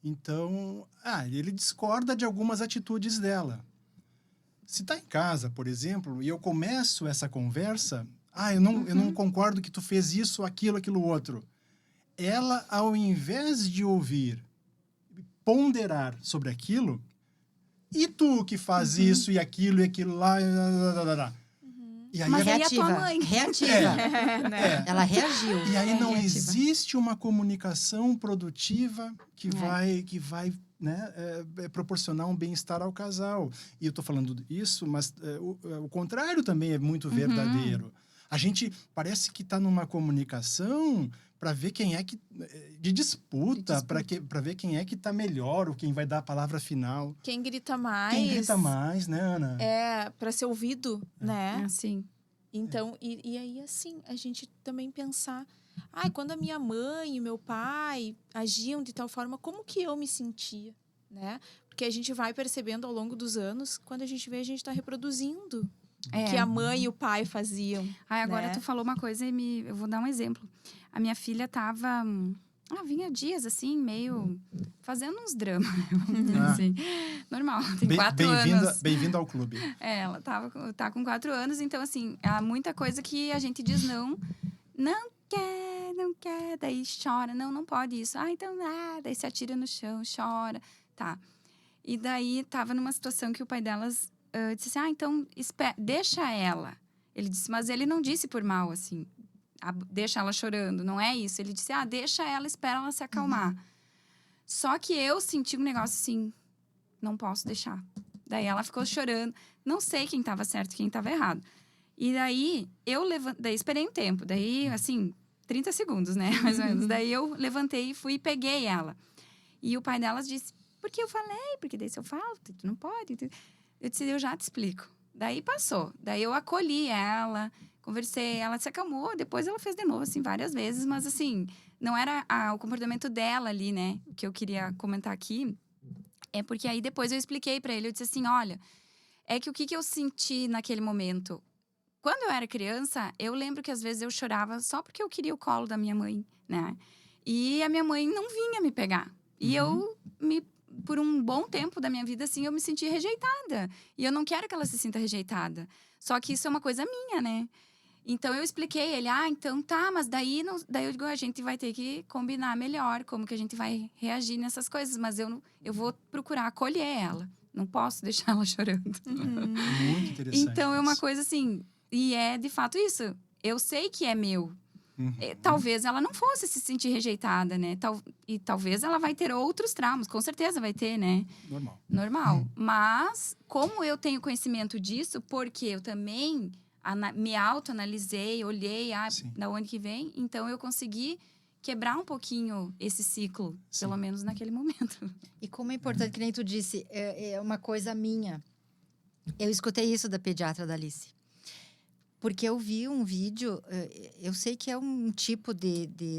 Então, ele discorda de algumas atitudes dela. Se está em casa, por exemplo, e eu começo essa conversa, eu não concordo que tu fez isso, aquilo outro. Ela, ao invés de ouvir, ponderar sobre aquilo, e tu que faz isso e aquilo lá... E aí Mas É aí a tua reativa. mãe? Reativa. Ela reagiu. E aí não reativa. existe uma comunicação produtiva que vai né, proporcionar um bem-estar ao casal. E eu estou falando isso, mas o contrário também é muito verdadeiro. A gente parece que está numa comunicação para ver quem é que... de disputa, para ver quem é que está melhor, ou quem vai dar a palavra final. Quem grita mais. Quem grita mais, né, Ana? É, para ser ouvido, né? Assim. Então, e aí, assim, a gente também pensar... Ai, quando a minha mãe e meu pai agiam de tal forma, como que eu me sentia, né? Porque a gente vai percebendo ao longo dos anos, quando a gente vê, a gente está reproduzindo o que a mãe e o pai faziam. Ai, agora né? tu falou uma coisa e eu vou dar um exemplo. A minha filha tava... vinha dias, assim, meio... fazendo uns dramas, vamos dizer assim. Normal, tem 4 anos. Bem-vinda ao clube. Ela tá com 4 anos, então, assim, há muita coisa que a gente diz não quer, daí chora, não pode isso. Então, daí se atira no chão, chora, tá. E daí, tava numa situação que o pai delas disse assim, então, deixa ela. Ele disse, mas ele não disse por mal, assim, deixa ela chorando, não é isso. Ele disse, deixa ela, espera ela se acalmar. Só que eu senti um negócio assim, não posso deixar. Daí ela ficou chorando, não sei quem tava certo e quem tava errado. E daí, daí esperei um tempo, daí, assim, 30 segundos, né, mais ou menos. Daí eu levantei e fui e peguei ela. E o pai delas disse, porque eu falei, porque daí se eu falo, tu não pode. Eu disse, eu já te explico. Daí passou, daí eu acolhi ela, conversei, ela se acalmou, depois ela fez de novo, assim, várias vezes. Mas, assim, não era o comportamento dela ali, né, o que eu queria comentar aqui. É porque aí depois eu expliquei pra ele, eu disse assim, olha, é que o que eu senti naquele momento... Quando eu era criança, eu lembro que às vezes eu chorava só porque eu queria o colo da minha mãe, né? E a minha mãe não vinha me pegar. E por um bom tempo da minha vida, assim, eu me senti rejeitada. E eu não quero que ela se sinta rejeitada. Só que isso é uma coisa minha, né? Então, eu expliquei ele, então tá, mas daí eu digo, a gente vai ter que combinar melhor como que a gente vai reagir nessas coisas. Mas eu vou procurar acolher ela. Não posso deixar ela chorando. Muito interessante. Então, é uma isso. coisa assim... E é, de fato, isso. Eu sei que é meu. Talvez ela não fosse se sentir rejeitada, né? E talvez ela vai ter outros traumas. Com certeza vai ter, né? Normal. Mas, como eu tenho conhecimento disso, porque eu também me autoanalisei, olhei da onde que vem, então eu consegui quebrar um pouquinho esse ciclo, pelo menos naquele momento. E como é importante, que nem tu disse, é uma coisa minha. Eu escutei isso da pediatra da Alice. Porque eu vi um vídeo, eu sei que é um tipo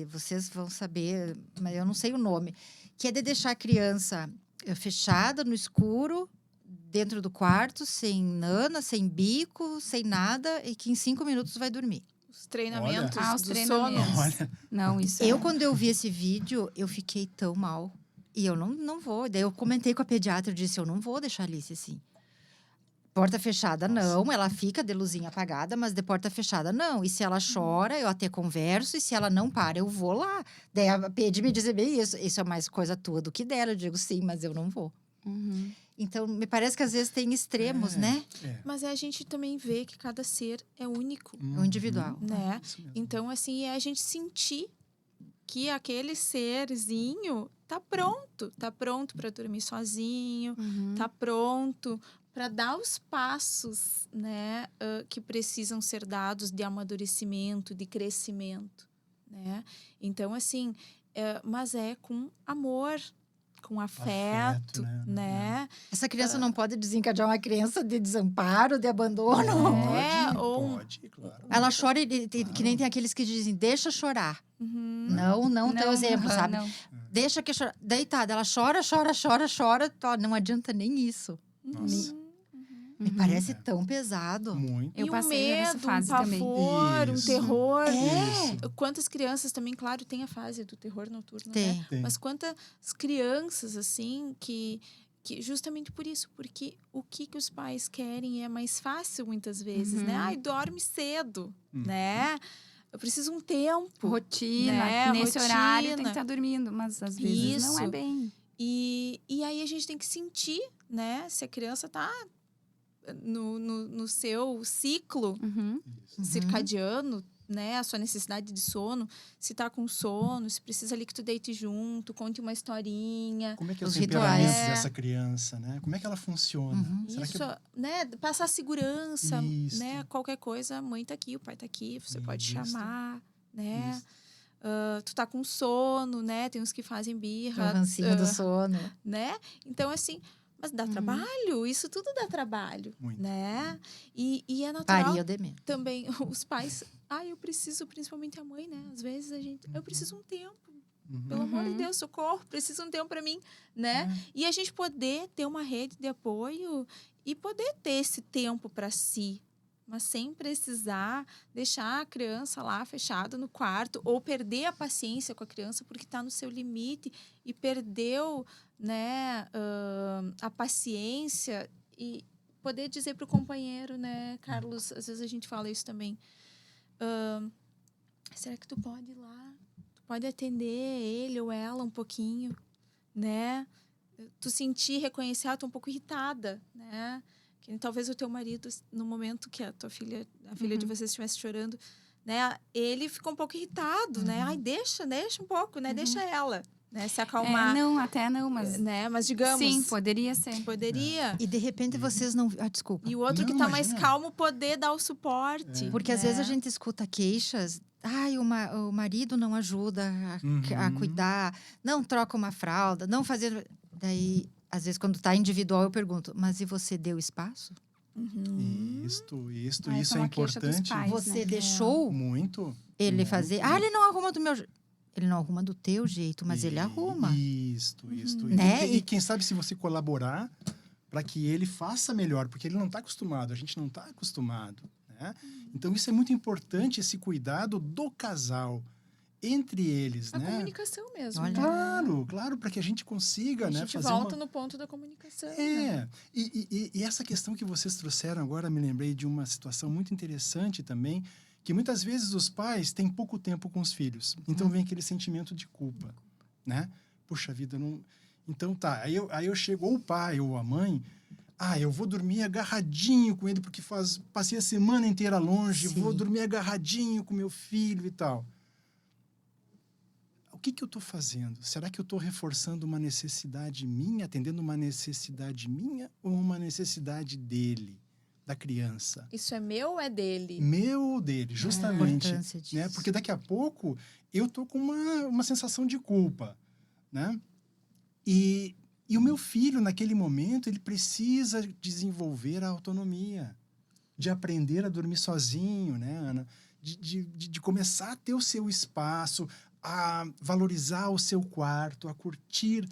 vocês vão saber, mas eu não sei o nome, que é de deixar a criança fechada no escuro, dentro do quarto, sem nana, sem bico, sem nada, e que em 5 minutos vai dormir. Os treinamentos Os do treinamentos. sono. Olha. Não, isso Quando eu vi esse vídeo, eu fiquei tão mal. E eu não vou. Daí eu comentei com a pediatra, eu disse, eu não vou deixar a Alice assim. Porta fechada, não. Ela fica de luzinha apagada, mas de porta fechada, não. E se ela chora, eu até converso. E se ela não para, eu vou lá. Daí a Pedi me dizer bem isso. Isso é mais coisa tua do que dela. Eu digo, sim, mas eu não vou. Então, me parece que às vezes tem extremos, né? Mas a gente também vê que cada ser é único. O individual. Né? Então, assim, é a gente sentir que aquele serzinho tá pronto para dormir sozinho, tá pronto para dar os passos, né, que precisam ser dados de amadurecimento, de crescimento, né? Então, assim, mas é com amor, com afeto, né? Essa criança não pode desencadear uma crença de desamparo, de abandono. Pode, claro. Ela chora, que nem tem aqueles que dizem, deixa chorar. Não teu exemplo, sabe? Não. Deixa que chora. Deitada, ela chora. Não adianta nem isso. Nossa. Me parece tão pesado. Muito. Eu passei medo, nessa fase também. pavor, Isso. um terror. Isso. Quantas crianças também, claro, tem a fase do terror noturno, Tem. né? Mas quantas crianças, assim, que justamente por isso, porque o que os pais querem é mais fácil muitas vezes, né? Ai, dorme cedo, né? Eu preciso um tempo. Rotina, né? nesse horário tem que estar dormindo, mas às vezes não é Isso. bem. E aí a gente tem que sentir, né? Se a criança tá no seu ciclo circadiano, né, a sua necessidade de sono, se tá com sono, se precisa ali que tu deite junto, conte uma historinha. Como é que é o Os temperamento rituais. dessa criança, né? Como é que ela funciona? Uhum. Será Isso, que né, passar segurança, Isso. né, qualquer coisa, a mãe tá aqui, o pai tá aqui, você pode Isso. chamar, né? Isso. Tu tá com sono, né? Tem uns que fazem O birra, rancinho do sono. né? Então, assim, mas dá Uhum. trabalho, isso tudo dá trabalho, Muito. né? E é natural Paria o demento. também os pais. Eu preciso, principalmente a mãe, né? Às vezes eu preciso um tempo, Uhum. pelo amor de Uhum. Deus, socorro, preciso um tempo para mim, né? E a gente poder ter uma rede de apoio e poder ter esse tempo para si, mas sem precisar deixar a criança lá fechada no quarto ou perder a paciência com a criança porque está no seu limite e perdeu, né, a paciência e poder dizer para o companheiro, né, Carlos, às vezes a gente fala isso também, será que tu pode ir lá? Tu pode atender ele ou ela um pouquinho, né? Tu sentir, reconhecer, tô um pouco irritada, né? Que talvez o teu marido, no momento que a filha de vocês estivesse chorando, né? Ele ficou um pouco irritado, né? Ai, deixa um pouco, né? Deixa ela, né? Se acalmar. Não, até não, mas... Né? Mas digamos... Sim, poderia ser. Poderia. E de repente vocês não... desculpa. E o outro Não, que tá mais imagina. calmo poder dar o suporte. Porque às né? vezes a gente escuta queixas. Ai, o marido não ajuda a Uhum. cuidar, não troca uma fralda, não fazer. Daí, às vezes, quando tá individual, eu pergunto: mas e você deu espaço? Uhum. Isto, Essa isso é é uma queixa dos importante. pais. Você né? deixou Muito. ele muito. fazer? Ah, ele não arruma do meu jeito. Ele não arruma do teu jeito, mas ele arruma. Isto. Né? E quem sabe se você colaborar para que ele faça melhor, porque ele não está acostumado, a gente não está acostumado, né? Então isso é muito importante, esse cuidado do casal entre eles, A né? comunicação mesmo. Olha. né? Claro, para que a gente consiga, A né, gente fazer volta uma... no ponto da comunicação. né? É, e essa questão que vocês trouxeram agora, me lembrei de uma situação muito interessante também, que muitas vezes os pais têm pouco tempo com os filhos. Então vem aquele sentimento de culpa, né? Puxa vida, não... Então tá, aí eu chego, ou o pai ou a mãe, eu vou dormir agarradinho com ele, porque passei a semana inteira longe, Sim. vou dormir agarradinho com meu filho e tal. O que eu estou fazendo? Será que eu estou reforçando uma necessidade minha, atendendo uma necessidade minha ou uma necessidade dele, da criança? Isso é meu ou é dele? Meu ou dele, A justamente. importância disso. Né? Porque daqui a pouco eu estou com uma sensação de culpa, né? E o meu filho, naquele momento, ele precisa desenvolver a autonomia, de aprender a dormir sozinho, né, Ana? De começar a ter o seu espaço, a valorizar o seu quarto, a curtir,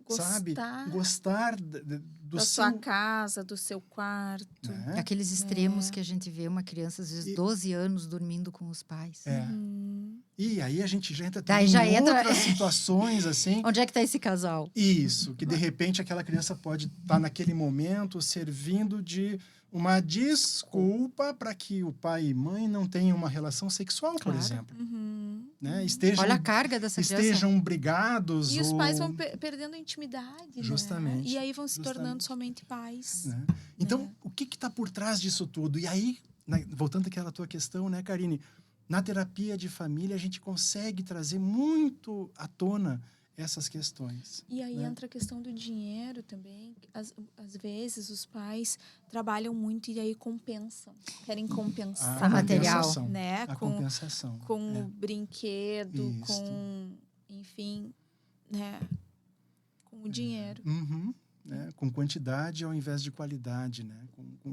sabe? Gostar do da seu... sua casa, do seu quarto. Né? Aqueles extremos que a gente vê uma criança, às vezes, 12 anos dormindo com os pais. É. Uhum. E aí a gente já entra Daí em já entra- outras situações, assim. Onde é que tá esse casal? Isso, que de repente aquela criança pode estar naquele momento servindo de uma desculpa para que o pai e mãe não tenham uma relação sexual, por Claro. exemplo. Uhum. Né? Estejam, Olha a carga dessa criança. estejam brigados. E os ou... pais vão perdendo a intimidade, Justamente, né? E aí vão se tornando justamente. somente pais. Né? Então, o que está por trás disso tudo? E aí, voltando àquela tua questão, né, Karine? Na terapia de família, a gente consegue trazer muito à tona essas questões. E aí né? entra a questão do dinheiro também. Às vezes, os pais trabalham muito e aí compensam. Querem compensar. Com material. compensação, Né? A Com compensação. o é. brinquedo, Isso. com... Enfim, né? Com o dinheiro. Uhum, né? Com quantidade ao invés de qualidade, né?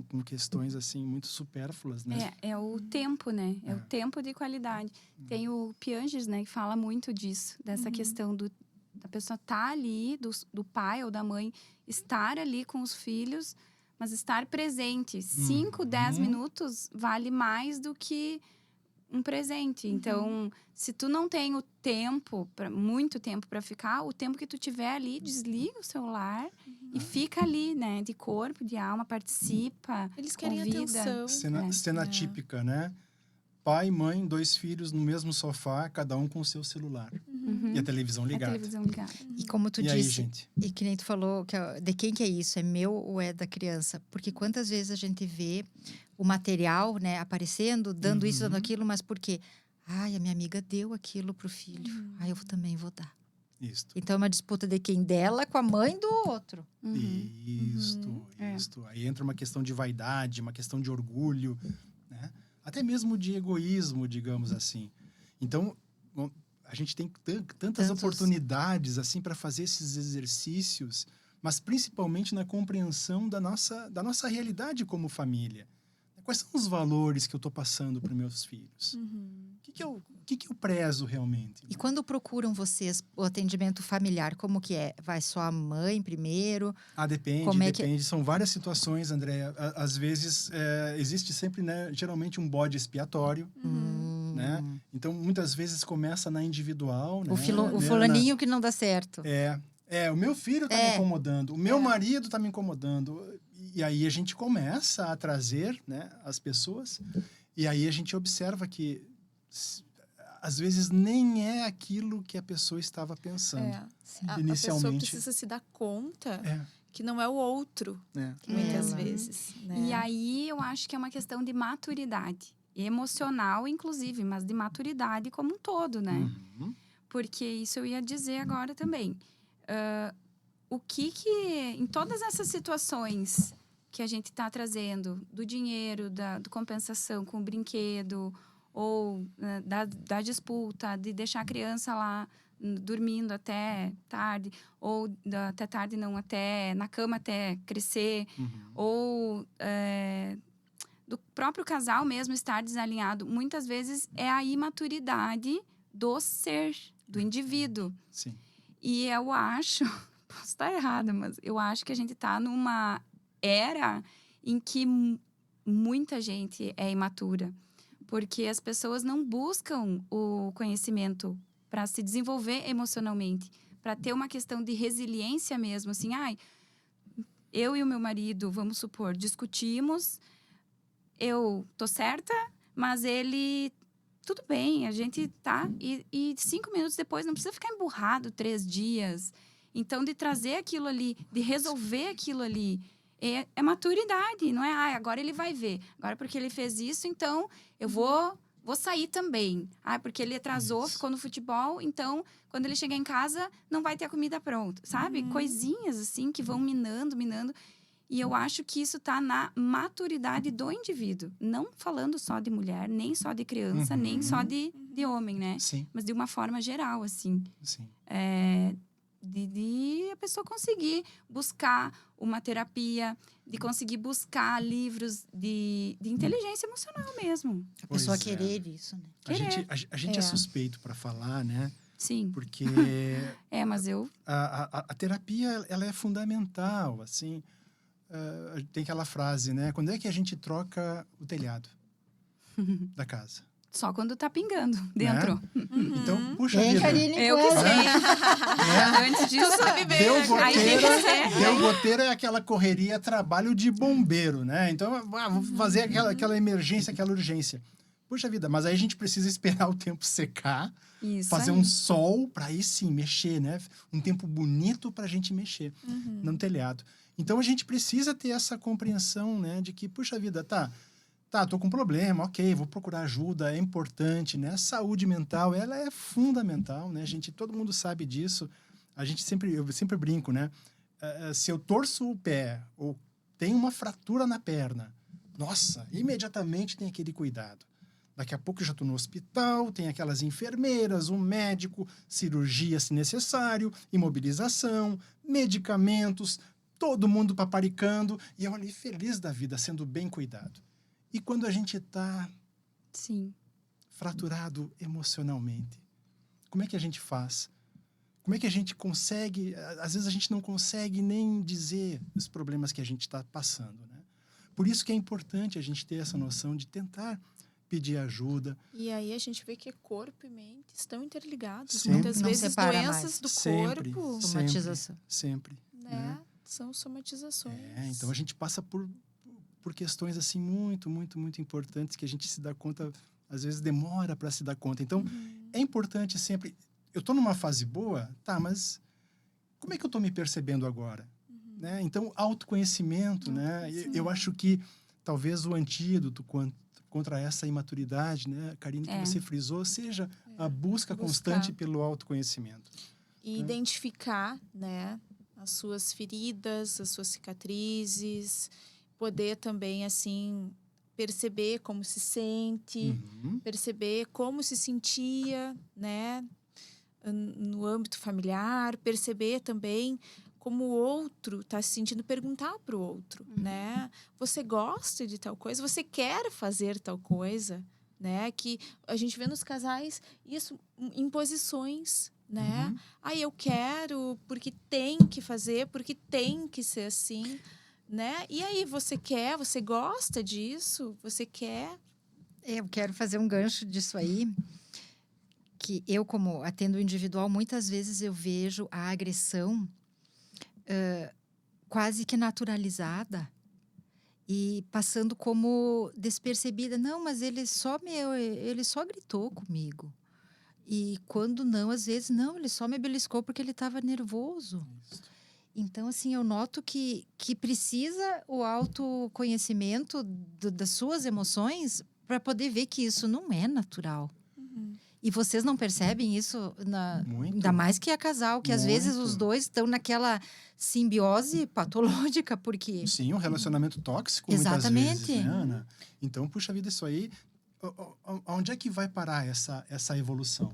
Com questões, assim, muito supérfluas, né? É o tempo, né? É o tempo de qualidade. Tem o Piaget, né, que fala muito disso, dessa questão da pessoa estar ali, do pai ou da mãe, estar ali com os filhos, mas estar presente. 5, 10 minutos vale mais do que um presente. Então, se tu não tem o tempo, muito tempo para ficar, o tempo que tu tiver ali, desliga o celular e fica ali, né? De corpo, de alma, participa, Eles querem convida. atenção. Cena típica, né? Pai, mãe, 2 filhos no mesmo sofá, cada um com o seu celular. Uhum. E a televisão A ligada. televisão ligada. E como tu E aí, disse, gente? e que nem tu falou, de quem que é isso? É meu ou é da criança? Porque quantas vezes a gente vê o material, né, aparecendo, dando isso, dando Uhum. aquilo, mas por quê? Ai, a minha amiga deu aquilo pro filho. Ai, eu também vou dar. Isto. Então é uma disputa de quem dela com a mãe do outro. Uhum. Isto, É. isto. Aí entra uma questão de vaidade, uma questão de orgulho, né? Até mesmo de egoísmo, digamos assim. Então, bom, a gente tem tantas Tantos. oportunidades assim para fazer esses exercícios, mas principalmente na compreensão da nossa realidade como família. Quais são os valores que eu estou passando para meus filhos? Uhum. O que eu prezo realmente? E quando procuram vocês o atendimento familiar, como que é? Vai só a mãe primeiro? Depende, Como é que- depende. São várias situações, Andréia. Às vezes, existe sempre, né, geralmente um bode expiatório, né? Então, muitas vezes começa na individual, né? O fulaninho que não dá certo. O meu filho está me incomodando, o meu marido está me incomodando. E aí a gente começa a trazer, né, as pessoas, e aí a gente observa que às vezes nem é aquilo que a pessoa estava pensando. Sim. A pessoa Inicialmente. precisa se dar conta É, que não é o outro, é. muitas Ela. vezes. Né? E aí eu acho que é uma questão de maturidade. Emocional, inclusive, mas de maturidade como um todo, né? Uhum. Porque isso eu ia dizer agora também. O que em todas essas situações que a gente está trazendo, do dinheiro, da compensação com o brinquedo, ou da disputa, de deixar a criança lá dormindo até tarde, ou até tarde não, até na cama até crescer, Uhum. ou do próprio casal mesmo estar desalinhado, muitas vezes é a imaturidade do ser, do indivíduo. Sim. E eu acho, posso estar errada, mas eu acho que a gente está numa era em que muita gente é imatura. Porque as pessoas não buscam o conhecimento para se desenvolver emocionalmente, para ter uma questão de resiliência mesmo. Assim, eu e o meu marido, vamos supor, discutimos, eu tô certa, mas ele... Tudo bem, a gente tá... E 5 minutos depois, não precisa ficar emburrado 3 dias. Então, de trazer aquilo ali, de resolver aquilo ali, é maturidade, não é? Agora ele vai ver. Agora, porque ele fez isso, então eu vou sair também. Porque ele atrasou, Isso. ficou no futebol, então, quando ele chegar em casa, não vai ter a comida pronta, sabe? Coisinhas, assim, que vão minando. E eu acho que isso está na maturidade do indivíduo. Não falando só de mulher, nem só de criança, nem só de homem, né? Sim, Mas de uma forma geral, assim. sim. De a pessoa conseguir buscar uma terapia, de conseguir buscar livros de inteligência emocional mesmo. A pessoa Pois é. querer isso, né? A gente é suspeito para falar, né? Sim. Porque Mas eu... a terapia, ela é fundamental, assim. Tem aquela frase, né? Quando é que a gente troca o telhado da casa? Só quando tá pingando dentro. Então, puxa Hein, vida. Karine? Eu que sei. Antes disso, aí tem que ser. Deu goteira é aquela correria, trabalho de bombeiro, né? Então, vou fazer aquela emergência, aquela urgência. Puxa vida, mas aí a gente precisa esperar o tempo secar, Isso fazer aí. um sol para aí sim mexer, né? Um tempo bonito para a gente mexer no telhado. Então, a gente precisa ter essa compreensão, né? De que, puxa vida, tá, tô com problema, ok, vou procurar ajuda, é importante, né? A saúde mental, ela é fundamental, né? Todo mundo sabe disso. Eu sempre brinco, né? Se eu torço o pé ou tenho uma fratura na perna, nossa, imediatamente tem aquele cuidado. Daqui a pouco eu já estou no hospital, tem aquelas enfermeiras, um médico, cirurgia se necessário, imobilização, medicamentos, todo mundo paparicando, e eu ali feliz da vida, sendo bem cuidado. E quando a gente está fraturado emocionalmente, como é que a gente faz? Como é que a gente consegue... Às vezes a gente não consegue nem dizer os problemas que a gente está passando, né? Por isso que é importante a gente ter essa noção de tentar pedir ajuda. E aí a gente vê que corpo e mente estão interligados. Sempre. Muitas Não vezes separa doenças mais. do Sempre. corpo, Somatização. Sempre. né? São somatizações. Então a gente passa por questões assim muito, muito, muito importantes que a gente se dá conta, às vezes demora para se dar conta. Então é importante sempre, eu estou numa fase boa, tá, mas como é que eu estou me percebendo agora? Né? Então, autoconhecimento, né? Eu acho que talvez o antídoto contra essa imaturidade, né, Karine, que você frisou, seja a busca constante pelo autoconhecimento. E identificar, né, as suas feridas, as suas cicatrizes, poder também, assim, perceber como se sente, perceber como se sentia, né, no âmbito familiar, perceber também como o outro está se sentindo, perguntar para o outro, né? Você gosta de tal coisa? Você quer fazer tal coisa? Né? Que a gente vê nos casais isso, imposições, né? Eu quero porque tem que fazer, porque tem que ser assim, né? E aí, você quer? Você gosta disso? Você quer? Eu quero fazer um gancho disso aí, que eu, como atendo individual, muitas vezes eu vejo a agressão quase que naturalizada e passando como despercebida. Não, mas ele só gritou comigo. E quando não, às vezes, não, ele só me beliscou porque ele estava nervoso. Isso. Então, assim, eu noto que precisa o autoconhecimento das suas emoções para poder ver que isso não é natural. E vocês não percebem isso? Muito. Ainda mais que é casal, que às vezes os Muito. dois estão naquela simbiose patológica, porque... Sim, um relacionamento tóxico, Exatamente. muitas vezes, né, Ana? Então, puxa vida, isso aí... Onde é que vai parar essa evolução?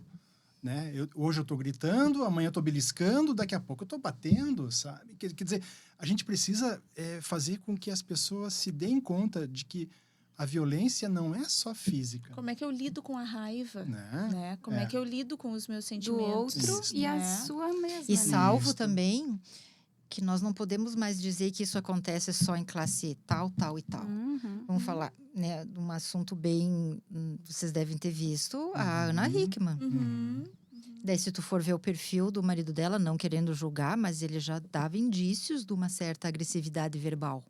Né? Hoje eu estou gritando, amanhã eu estou beliscando, daqui a pouco eu estou batendo, sabe? Quer dizer, a gente precisa fazer com que as pessoas se deem conta de que a violência não é só física. Como é que eu lido com a raiva? Né? Como é que eu lido com os meus Do sentimentos? outro Isso. e a Né? sua mesma. E salvo Isso. também que nós não podemos mais dizer que isso acontece só em classe tal, tal e tal. Vamos falar, né, de um assunto bem... Vocês devem ter visto a Ana Hickman. Daí, se tu for ver o perfil do marido dela, não querendo julgar, mas ele já dava indícios de uma certa agressividade verbal,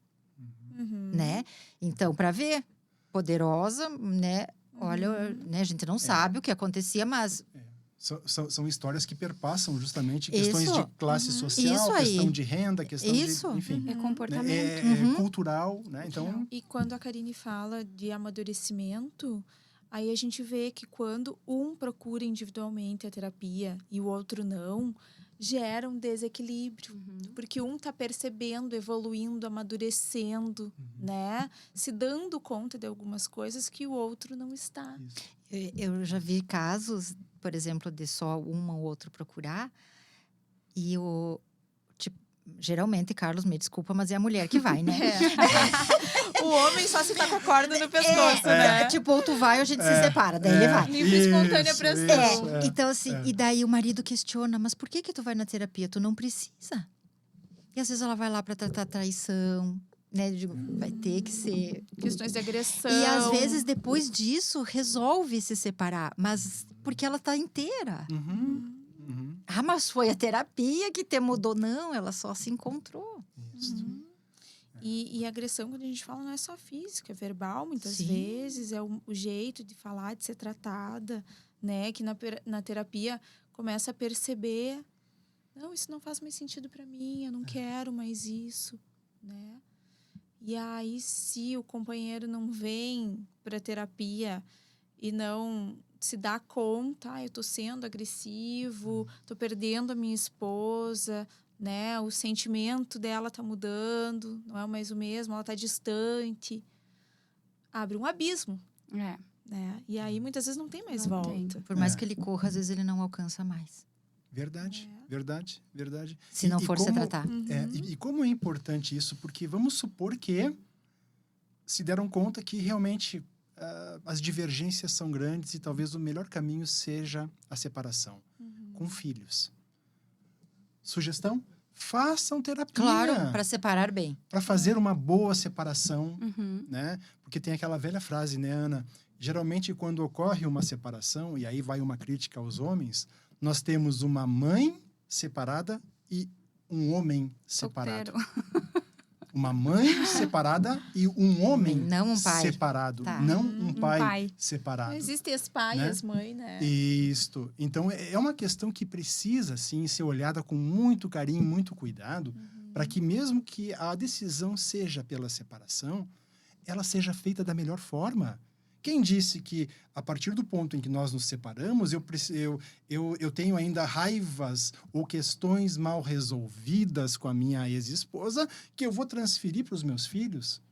né? Então, para ver, poderosa, né? Olha, né, a gente não sabe o que acontecia, mas... São histórias que perpassam justamente questões Isso. de classe social, Isso aí. questão de renda, questão Isso. de... Enfim, É comportamento. é cultural, né? Então... E quando a Karine fala de amadurecimento, aí a gente vê que quando um procura individualmente a terapia e o outro não, gera um desequilíbrio. Porque um está percebendo, evoluindo, amadurecendo, né? Se dando conta de algumas coisas que o outro não está. Eu já vi casos, por exemplo, de só um ou outro procurar, e geralmente, Carlos, me desculpa, mas é a mulher que vai, né? O homem só se tá com a corda no pescoço, né? Tipo, ou tu vai ou a gente se separa, daí ele vai. Livre espontânea pressão. Então, assim, e daí o marido questiona, mas por que tu vai na terapia? Tu não precisa. E às vezes ela vai lá para tratar traição, né? Eu digo, vai ter que ser... Questões de agressão. E às vezes, depois disso, resolve se separar, mas porque ela tá inteira. Ah, mas foi a terapia que te mudou. Não, ela só se encontrou. Isso. E agressão, quando a gente fala, não é só física, é verbal, muitas Sim. vezes. É o jeito de falar, de ser tratada, né? Que na terapia começa a perceber... Não, isso não faz mais sentido para mim, eu não quero mais isso, né? E aí, se o companheiro não vem para terapia e não se dá conta, eu tô sendo agressivo, tô perdendo a minha esposa, né? O sentimento dela tá mudando, não é mais o mesmo, ela tá distante. Abre um abismo, né? E aí, muitas vezes, não tem mais Não volta. tem. Por mais que ele corra, às vezes ele não alcança mais. Verdade. Se não for se tratar. E como é importante isso? Porque vamos supor que se deram conta que realmente as divergências são grandes e talvez o melhor caminho seja a separação com filhos. Sugestão? Façam terapia. Claro, para separar bem. Para fazer uma boa separação, né? Porque tem aquela velha frase, né, Ana? Geralmente, quando ocorre uma separação, e aí vai uma crítica aos homens, nós temos uma mãe separada e um homem separado. Solteiro. Uma mãe separada e um homem Não um pai. separado. Tá. Não um pai, pai. separado. Não existem as pai e Né? as mães, né? Isto. Então, é uma questão que precisa, sim, ser olhada com muito carinho, muito cuidado, para que mesmo que a decisão seja pela separação, ela seja feita da melhor forma. Quem disse que, a partir do ponto em que nós nos separamos, eu tenho ainda raivas ou questões mal resolvidas com a minha ex-esposa que eu vou transferir para os meus filhos?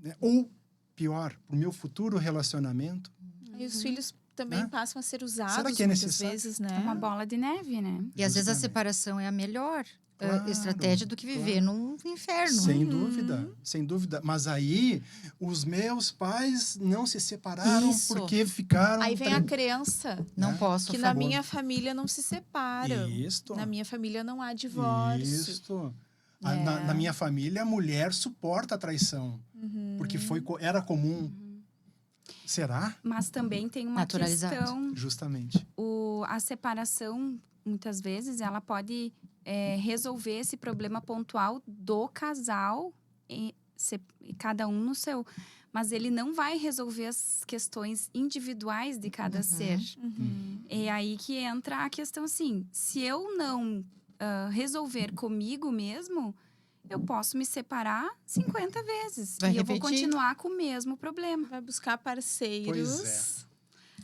Né? Ou, pior, para o meu futuro relacionamento? E os filhos também Né? passam a ser usados Será que é muitas necessário? vezes, É né? uma bola de neve, né? E às vezes a Justamente. separação é a melhor Claro, estratégia do que viver num inferno. Sem dúvida, sem dúvida. Mas aí, os meus pais não se separaram Isso. porque ficaram... Aí vem a crença Não Né? posso, que por na favor. minha família não se separam. Isto. Na minha família não há divórcio. Isto. É. Na minha família, a mulher suporta a traição. Porque era comum. Será? Mas também tem uma Naturalizado. questão... Justamente. A separação, muitas vezes, ela pode resolver esse problema pontual do casal, e cada um no seu. Mas ele não vai resolver as questões individuais de cada ser. É aí que entra a questão assim, se eu não resolver comigo mesmo, eu posso me separar 50 vezes. Vai e eu vou repetir. continuar com o mesmo problema, Vai buscar parceiros. Pois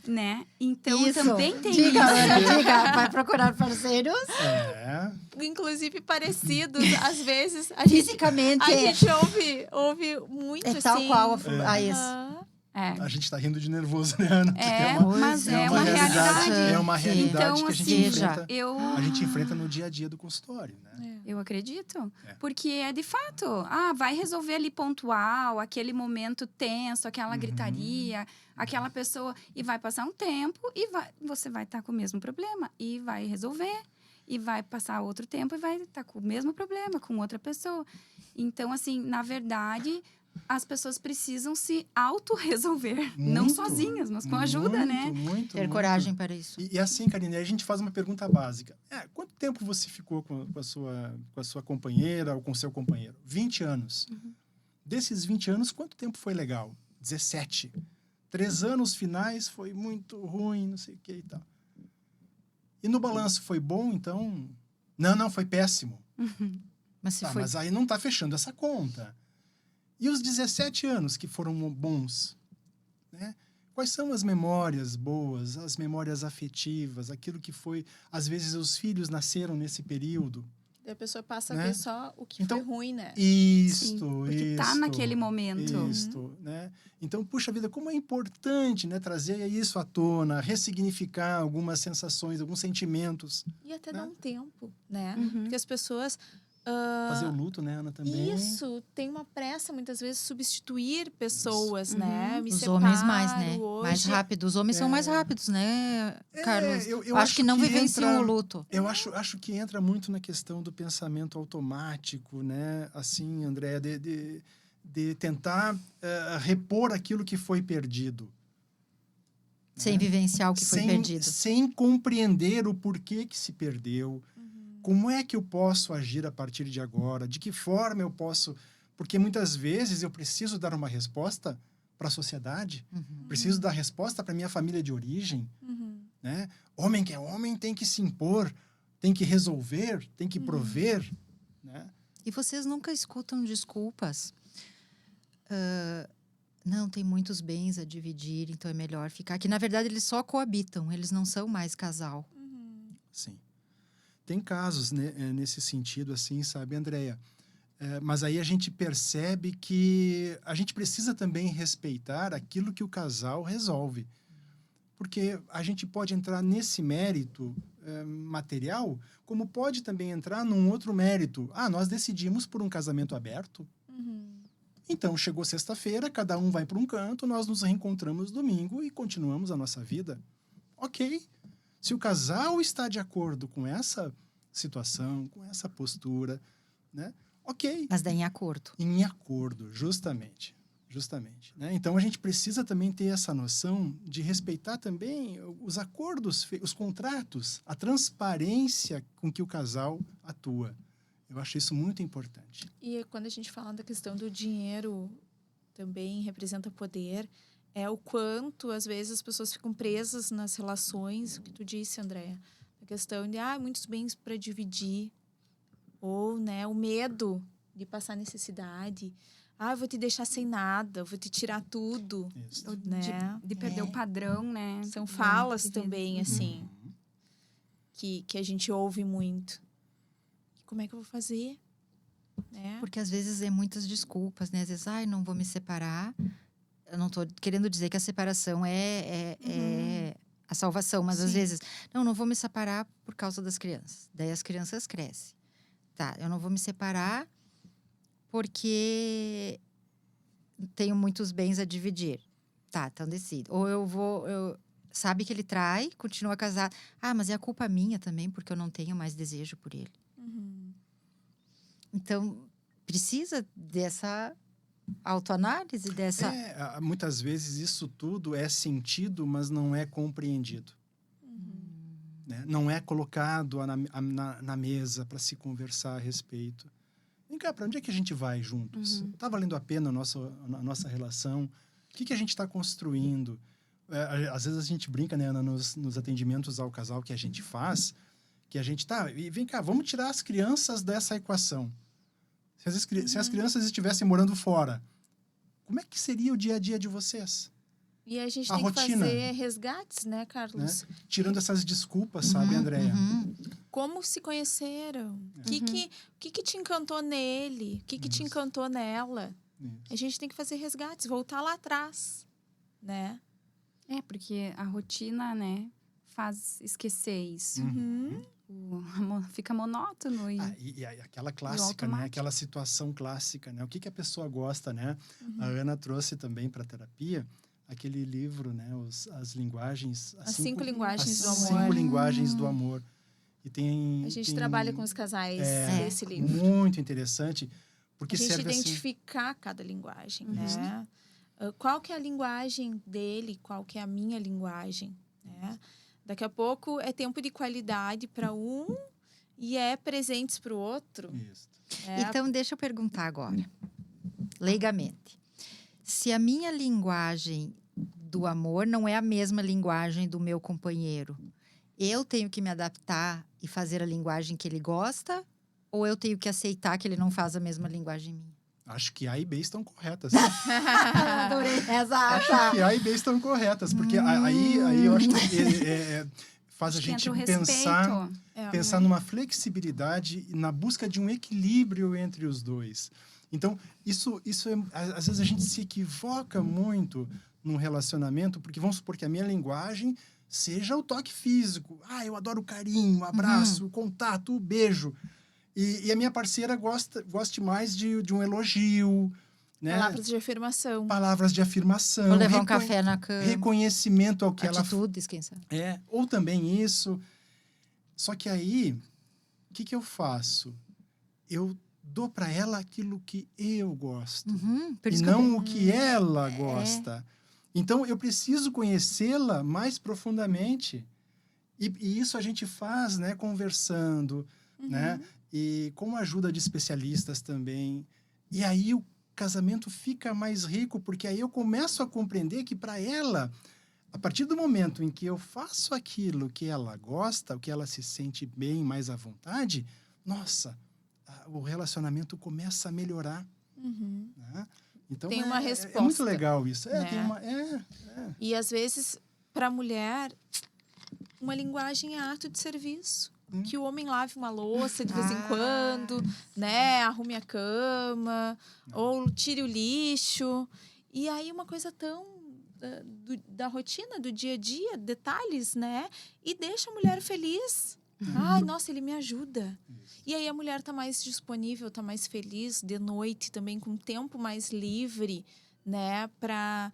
né? Então, Isso. também tem Diga, isso. Ana, diga. Vai procurar parceiros É. Inclusive parecidos. Às vezes a gente fisicamente. ouve muito É assim. tal qual a ex. Aham. A gente tá rindo de nervoso, né, Ana? Porque Mas é uma realidade. realidade. É uma realidade Então, que assim, a gente enfrenta no dia a dia do consultório, né? Eu acredito. É. Porque é de fato. Vai resolver ali pontual, aquele momento tenso, aquela gritaria, aquela pessoa. E vai passar um tempo e você vai estar com o mesmo problema. E vai resolver. E vai passar outro tempo e vai estar com o mesmo problema com outra pessoa. Então, assim, na verdade, as pessoas precisam se autorresolver. Não Muito, sozinhas, mas com ajuda, né? Muito, Ter muito. coragem para isso. E assim, Karine, a gente faz uma pergunta básica. Quanto tempo você ficou com a sua companheira ou com o seu companheiro? 20 anos. Desses 20 anos, quanto tempo foi legal? 17. 3 anos finais foi muito ruim, não sei o que e tal. E no balanço foi bom, então? Não, foi péssimo. Mas se foi Mas aí não está fechando essa conta. E os 17 anos que foram bons? Né? Quais são as memórias boas, as memórias afetivas, aquilo que foi... Às vezes, os filhos nasceram nesse período. E a pessoa passa Né? a ver só o que Então, foi ruim, né? Isto, Porque tá naquele momento. Isto, né? Então, puxa vida, como é importante, né, trazer isso à tona, ressignificar algumas sensações, alguns sentimentos. E até Né? dar um tempo, né? Uhum. Porque as pessoas... Fazer o luto, né, Ana, também. Isso, tem uma pressa, muitas vezes, substituir pessoas, né? Me os separo homens mais, né? hoje. Mais rápido. Os homens são mais rápidos, né, Carlos? eu acho que não vivenciam entra- o luto. Eu acho que entra muito na questão do pensamento automático, né? Assim, Andréa, de tentar repor aquilo que foi perdido. Sem vivenciar o que foi perdido. Sem compreender o porquê que se perdeu. Como é que eu posso agir a partir de agora? De que forma eu posso... Porque muitas vezes eu preciso dar uma resposta para a sociedade. Preciso dar resposta para minha família de origem. Né? Homem que é homem tem que se impor, tem que resolver, tem que prover. Né? E vocês nunca escutam desculpas? Não, tem muitos bens a dividir, então é melhor ficar. Que, na verdade, eles só coabitam, eles não são mais casal. Sim. Tem casos, né, nesse sentido, assim, sabe, Andréia? Mas aí a gente percebe que a gente precisa também respeitar aquilo que o casal resolve. Porque a gente pode entrar nesse mérito material, como pode também entrar num outro mérito. Nós decidimos por um casamento aberto. Então, chegou sexta-feira, cada um vai para um canto, nós nos reencontramos domingo e continuamos a nossa vida. Ok. Se o casal está de acordo com essa situação, com essa postura, né? Ok. Mas daí em acordo. Em acordo, justamente. Né? Então, a gente precisa também ter essa noção de respeitar também os acordos, os contratos, a transparência com que o casal atua. Eu acho isso muito importante. E quando a gente fala da questão do dinheiro, também representa poder, é o quanto, às vezes, as pessoas ficam presas nas relações, o que tu disse, Andréa, a questão de, muitos bens para dividir, ou, né, o medo de passar necessidade. Eu vou te deixar sem nada, eu vou te tirar tudo, Isso. né? De perder o padrão, né? São falas de vida. também, assim, que a gente ouve muito. E como é que eu vou fazer? Né? Porque às vezes é muitas desculpas, né? Às vezes, não vou me separar. Eu não tô querendo dizer que a separação é a salvação, mas às Sim. vezes, não vou me separar por causa das crianças. Daí as crianças crescem. Tá, eu não vou me separar porque tenho muitos bens a dividir. Tá, então decido. Ou sabe que ele trai, continua casado. Mas é a culpa minha também, porque eu não tenho mais desejo por ele. Então, precisa dessa autoanálise, dessa... Muitas vezes isso tudo é sentido, mas não é compreendido. Né? Não é colocado na mesa para se conversar a respeito. Vem cá, para onde é que a gente vai juntos? Está valendo a pena a nossa relação? O que a gente está construindo? Às vezes a gente brinca, né, nos atendimentos ao casal que a gente faz, que a gente e vem cá, vamos tirar as crianças dessa equação. Se as crianças estivessem morando fora, como é que seria o dia a dia de vocês? E a gente A tem rotina, que fazer resgates, né, Carlos? Né? Tirando essas desculpas, sabe, Andréa? Como se conheceram? O que te encantou nele? O que te encantou nela? Isso. A gente tem que fazer resgates, voltar lá atrás, né? Porque a rotina, né, faz esquecer isso. Fica monótono. E aquela clássica, né? Aquela situação clássica, né? O que a pessoa gosta, né? A Ana trouxe também para a terapia aquele livro, né? As linguagens... As 5 linguagens do amor. 5 linguagens do amor. E a gente trabalha com os casais desse livro. Muito interessante. Porque a gente serve identificar cada linguagem, né? Qual que é a linguagem dele, qual que é a minha linguagem, né? Daqui a pouco é tempo de qualidade para um e é presentes para o outro. Isso. Então, deixa eu perguntar agora, leigamente. Se a minha linguagem do amor não é a mesma linguagem do meu companheiro, eu tenho que me adaptar e fazer a linguagem que ele gosta? Ou eu tenho que aceitar que ele não faz a mesma linguagem minha? Acho que A e B estão corretas. Adorei essa. Acho que A e B estão corretas. Porque aí eu acho que faz a gente pensar numa flexibilidade e na busca de um equilíbrio entre os dois. Então, isso às vezes a gente se equivoca muito num relacionamento, porque vamos supor que a minha linguagem seja o toque físico. Eu adoro o carinho, o abraço, o contato, o beijo. E a minha parceira goste mais de um elogio, né? Palavras de afirmação. Palavras de afirmação. Ou levar um café na cama. Reconhecimento ao que Atitudes, quem sabe. ou também isso. Só que aí, o que eu faço? Eu dou para ela aquilo que eu gosto. E não o que ela gosta. Então, eu preciso conhecê-la mais profundamente. E isso a gente faz, né? Conversando, né? E com a ajuda de especialistas também. E aí o casamento fica mais rico, porque aí eu começo a compreender que para ela, a partir do momento em que eu faço aquilo que ela gosta, o que ela se sente bem, mais à vontade, nossa, o relacionamento começa a melhorar. Né? Então, tem uma resposta. É muito legal isso. Né? E às vezes, para a mulher, uma linguagem é ato de serviço. Que o homem lave uma louça de vez em quando, né? Arrume a cama, ou tire o lixo. E aí uma coisa tão da rotina, do dia a dia, detalhes, né? E deixa a mulher feliz. Nossa, ele me ajuda. E aí a mulher tá mais disponível, tá mais feliz de noite também, com tempo mais livre, né? Para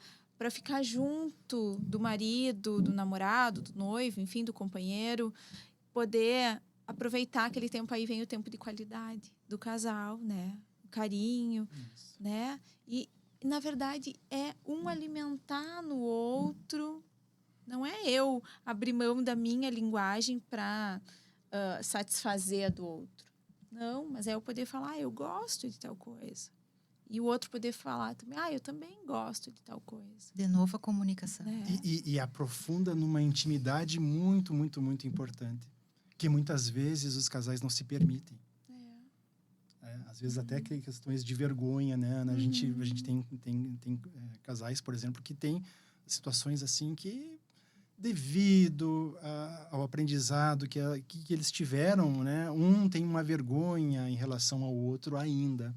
ficar junto do marido, do namorado, do noivo, enfim, do companheiro. Poder aproveitar aquele tempo, aí vem o tempo de qualidade do casal, né? O carinho, né? E, na verdade, é um alimentar no outro. Não é eu abrir mão da minha linguagem para satisfazer a do outro. Não, mas é eu poder falar, eu gosto de tal coisa. E o outro poder falar também, eu também gosto de tal coisa. De novo, a comunicação. Né? E aprofunda numa intimidade muito, muito, muito importante. Que muitas vezes os casais não se permitem. Às vezes até questões de vergonha, né, Ana? A gente tem casais, por exemplo, que tem situações assim que, devido ao aprendizado que eles tiveram, né, um tem uma vergonha em relação ao outro ainda,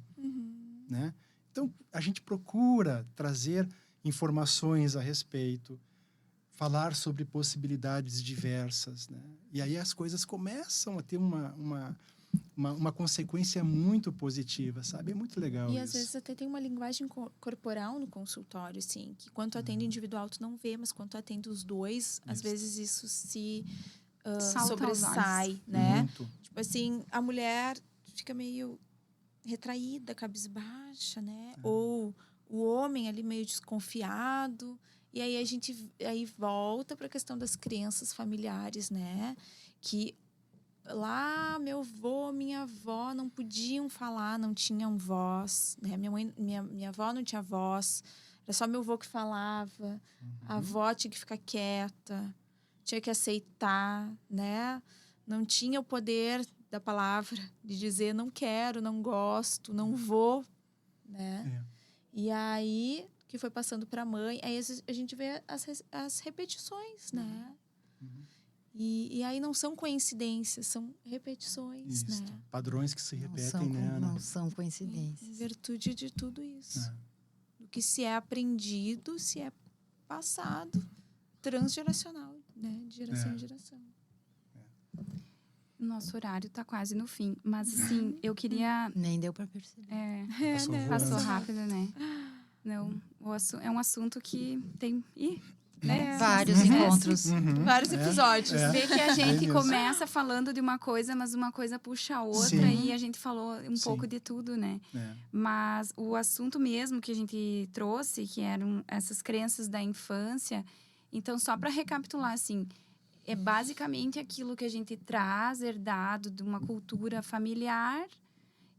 né? Então, a gente procura trazer informações a respeito, falar sobre possibilidades diversas, né? E aí as coisas começam a ter uma consequência muito positiva, sabe? É muito legal isso. E às vezes até tem uma linguagem corporal no consultório, assim, que quando tu atende individual tu não vê, mas quando tu atende os dois, às vezes isso se Salta sobressai, aos né? Muito. Tipo assim, a mulher fica meio retraída, cabisbaixa, né? Ou o homem ali meio desconfiado. E aí a gente volta para a questão das crenças familiares, né? Que lá meu avô, minha avó não podiam falar, não tinham voz, né? Minha avó não tinha voz, era só meu avô que falava. A avó tinha que ficar quieta, tinha que aceitar, né? Não tinha o poder da palavra de dizer não quero, não gosto, não vou, né? E aí que foi passando para a mãe, aí a gente vê as repetições, né? E aí não são coincidências, são repetições, Isso. né? Padrões que se repetem, né, Ana? Não são Em coincidências. virtude de tudo isso. Do que se é aprendido, se é passado, transgeracional, né? De geração em geração. Nosso horário tá quase no fim. Mas, assim, eu queria... Nem deu para perceber. Passou rápido, né? Não, é um assunto que tem... né? Vários encontros. Vários episódios. Vê que a gente mesmo. começa falando de uma coisa, mas uma coisa puxa a outra. Sim. E a gente falou um pouco de tudo, né? É. Mas o assunto mesmo que a gente trouxe, que eram essas crenças da infância. Então, só para recapitular, assim... É basicamente aquilo que a gente traz, herdado de uma cultura familiar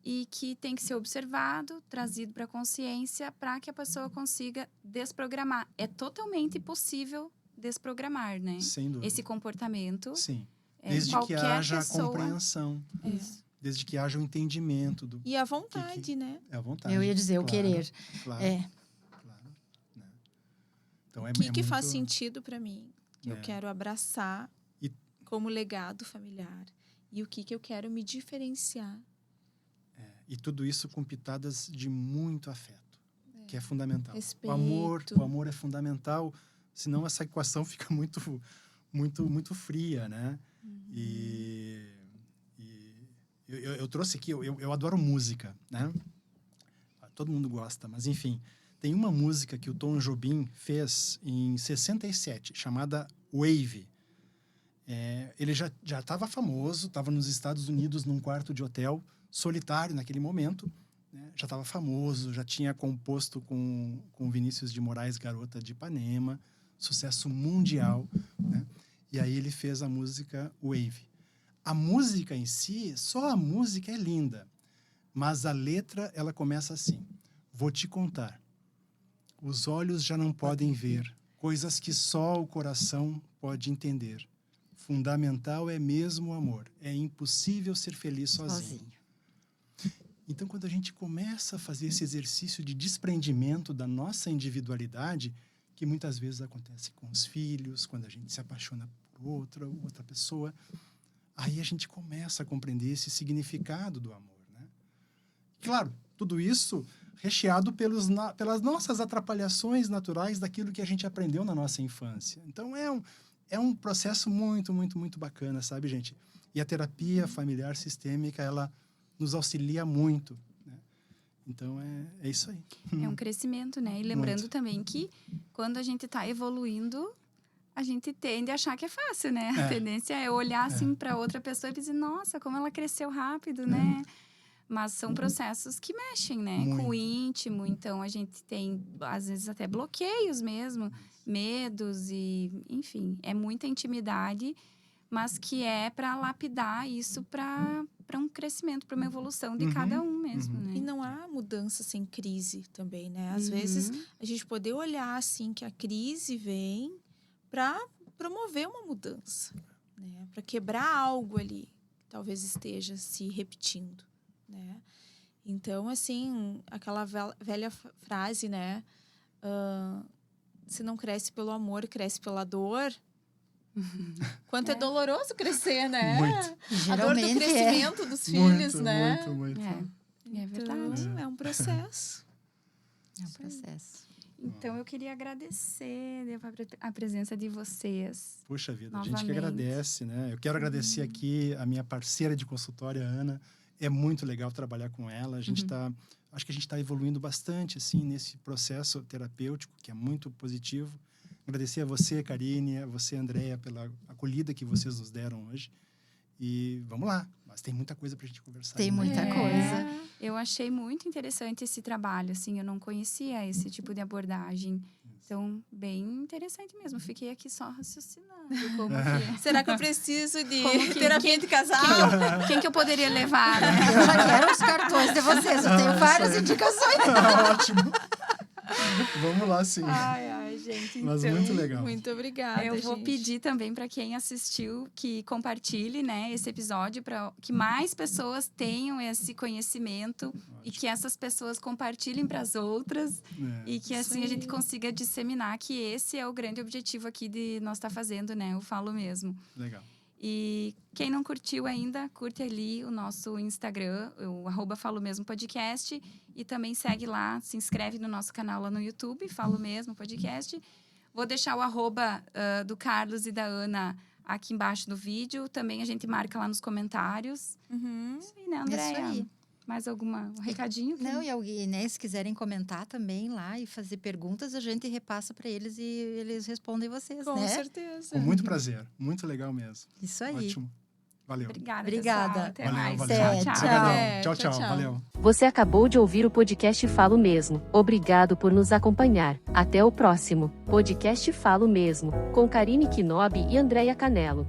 e que tem que ser observado, trazido para a consciência para que a pessoa consiga desprogramar. É totalmente possível desprogramar, né? Sem dúvida. Esse comportamento. Sim. Desde que qualquer haja pessoa... a compreensão. Isso. Desde que haja o entendimento do... E a vontade, né? É a vontade. Eu ia dizer, o claro, querer. Claro. Claro. Né? Então, O que faz sentido para mim? Que eu quero abraçar como legado familiar. E o que eu quero me diferenciar. E tudo isso com pitadas de muito afeto, que é fundamental. Respeito. O amor é fundamental, senão essa equação fica muito, muito, muito fria, né? E eu trouxe aqui, eu adoro música, né? Todo mundo gosta, mas enfim, tem uma música que o Tom Jobim fez em 67, chamada Wave. Ele já estava famoso, estava nos Estados Unidos num quarto de hotel, solitário naquele momento, né? Já estava famoso, já tinha composto com Vinícius de Moraes, Garota de Ipanema, sucesso mundial, né? E aí ele fez a música Wave. A música em si, só a música é linda, mas a letra, ela começa assim: vou te contar, os olhos já não podem ver, coisas que só o coração pode entender. Fundamental é mesmo o amor. É impossível ser feliz sozinho. Então, quando a gente começa a fazer esse exercício de desprendimento da nossa individualidade, que muitas vezes acontece com os filhos, quando a gente se apaixona por outra pessoa, aí a gente começa a compreender esse significado do amor, né? Claro, tudo isso recheado pelas nossas atrapalhações naturais daquilo que a gente aprendeu na nossa infância. Então, é um processo muito, muito, muito bacana, sabe, gente? E a terapia familiar sistêmica, ela nos auxilia muito, né? Então, é isso aí. É um crescimento, né? E lembrando Muito. também que quando a gente está evoluindo, a gente tende a achar que é fácil, né? A tendência é olhar assim para outra pessoa e dizer, nossa, como ela cresceu rápido, né? Mas são processos que mexem, né? Muito. Com o íntimo. Então, a gente tem, às vezes, até bloqueios mesmo, medos e... Enfim, é muita intimidade. mas que é para lapidar isso para um crescimento, para uma evolução de cada um mesmo, né? E não há mudança sem crise também, né? Às vezes, a gente poder olhar, assim, que a crise vem para promover uma mudança, né? Para quebrar algo ali que talvez esteja se repetindo, né? Então, assim, aquela velha frase, né? Se não cresce pelo amor, cresce pela dor. Quanto é doloroso crescer, né? Muito. A dor do Geralmente crescimento dos filhos, Muito, né? muito. É verdade. Então, é um processo. É um processo. Então, eu queria agradecer a presença de vocês. Puxa vida, a gente que Novamente. agradece, né? Eu quero agradecer aqui a minha parceira de consultório, a Ana. É muito legal trabalhar com ela. A gente acho que a gente está evoluindo bastante, assim, nesse processo terapêutico, que é muito positivo. Agradecer a você, Karine, a você, Andréia, pela acolhida que vocês nos deram hoje. E vamos lá, mas tem muita coisa para a gente conversar. Tem ainda. muita coisa. Eu achei muito interessante esse trabalho, assim, eu não conhecia esse tipo de abordagem. Então, bem interessante mesmo. Fiquei aqui só raciocinando como que... Será que eu preciso de Como que- terapia de casal? Quem que eu poderia levar, né? Eu já quero os cartões de vocês. Eu tenho várias indicações. Ótimo. Vamos lá, sim. Ai, gente. Mas então, muito legal. Muito obrigada, eu vou gente. pedir também para quem assistiu que compartilhe, né, esse episódio para que mais pessoas tenham esse conhecimento e que essas pessoas compartilhem para as outras É, e que Isso assim a gente aí. consiga disseminar que esse é o grande objetivo aqui de nós estar fazendo, né? Eu falo mesmo. legal. E quem não curtiu ainda, curte ali o nosso Instagram, o @falomesmo_podcast, e também segue lá, se inscreve no nosso canal lá no YouTube, Falo Mesmo Podcast. Vou deixar o arroba do Carlos e da Ana aqui embaixo do vídeo. Também a gente marca lá nos comentários. Uhum. Isso aí, né, Andréia? Isso aí. Mais um recadinho? Não, e alguém, né, se quiserem comentar também lá e fazer perguntas, a gente repassa para eles e eles respondem vocês, Com né? certeza. Com muito prazer. Muito legal mesmo. Isso aí. Ótimo. Valeu. Obrigada, Obrigada. pessoal. Até Valeu, mais. valeu. Tchau, tchau. Obrigadão. É, Tchau, tchau, tchau. tchau. Valeu. Você acabou de ouvir o podcast Falo Mesmo. Obrigado por nos acompanhar. Até o próximo podcast Falo Mesmo, com Karine Kinobi e Andréia Canelo.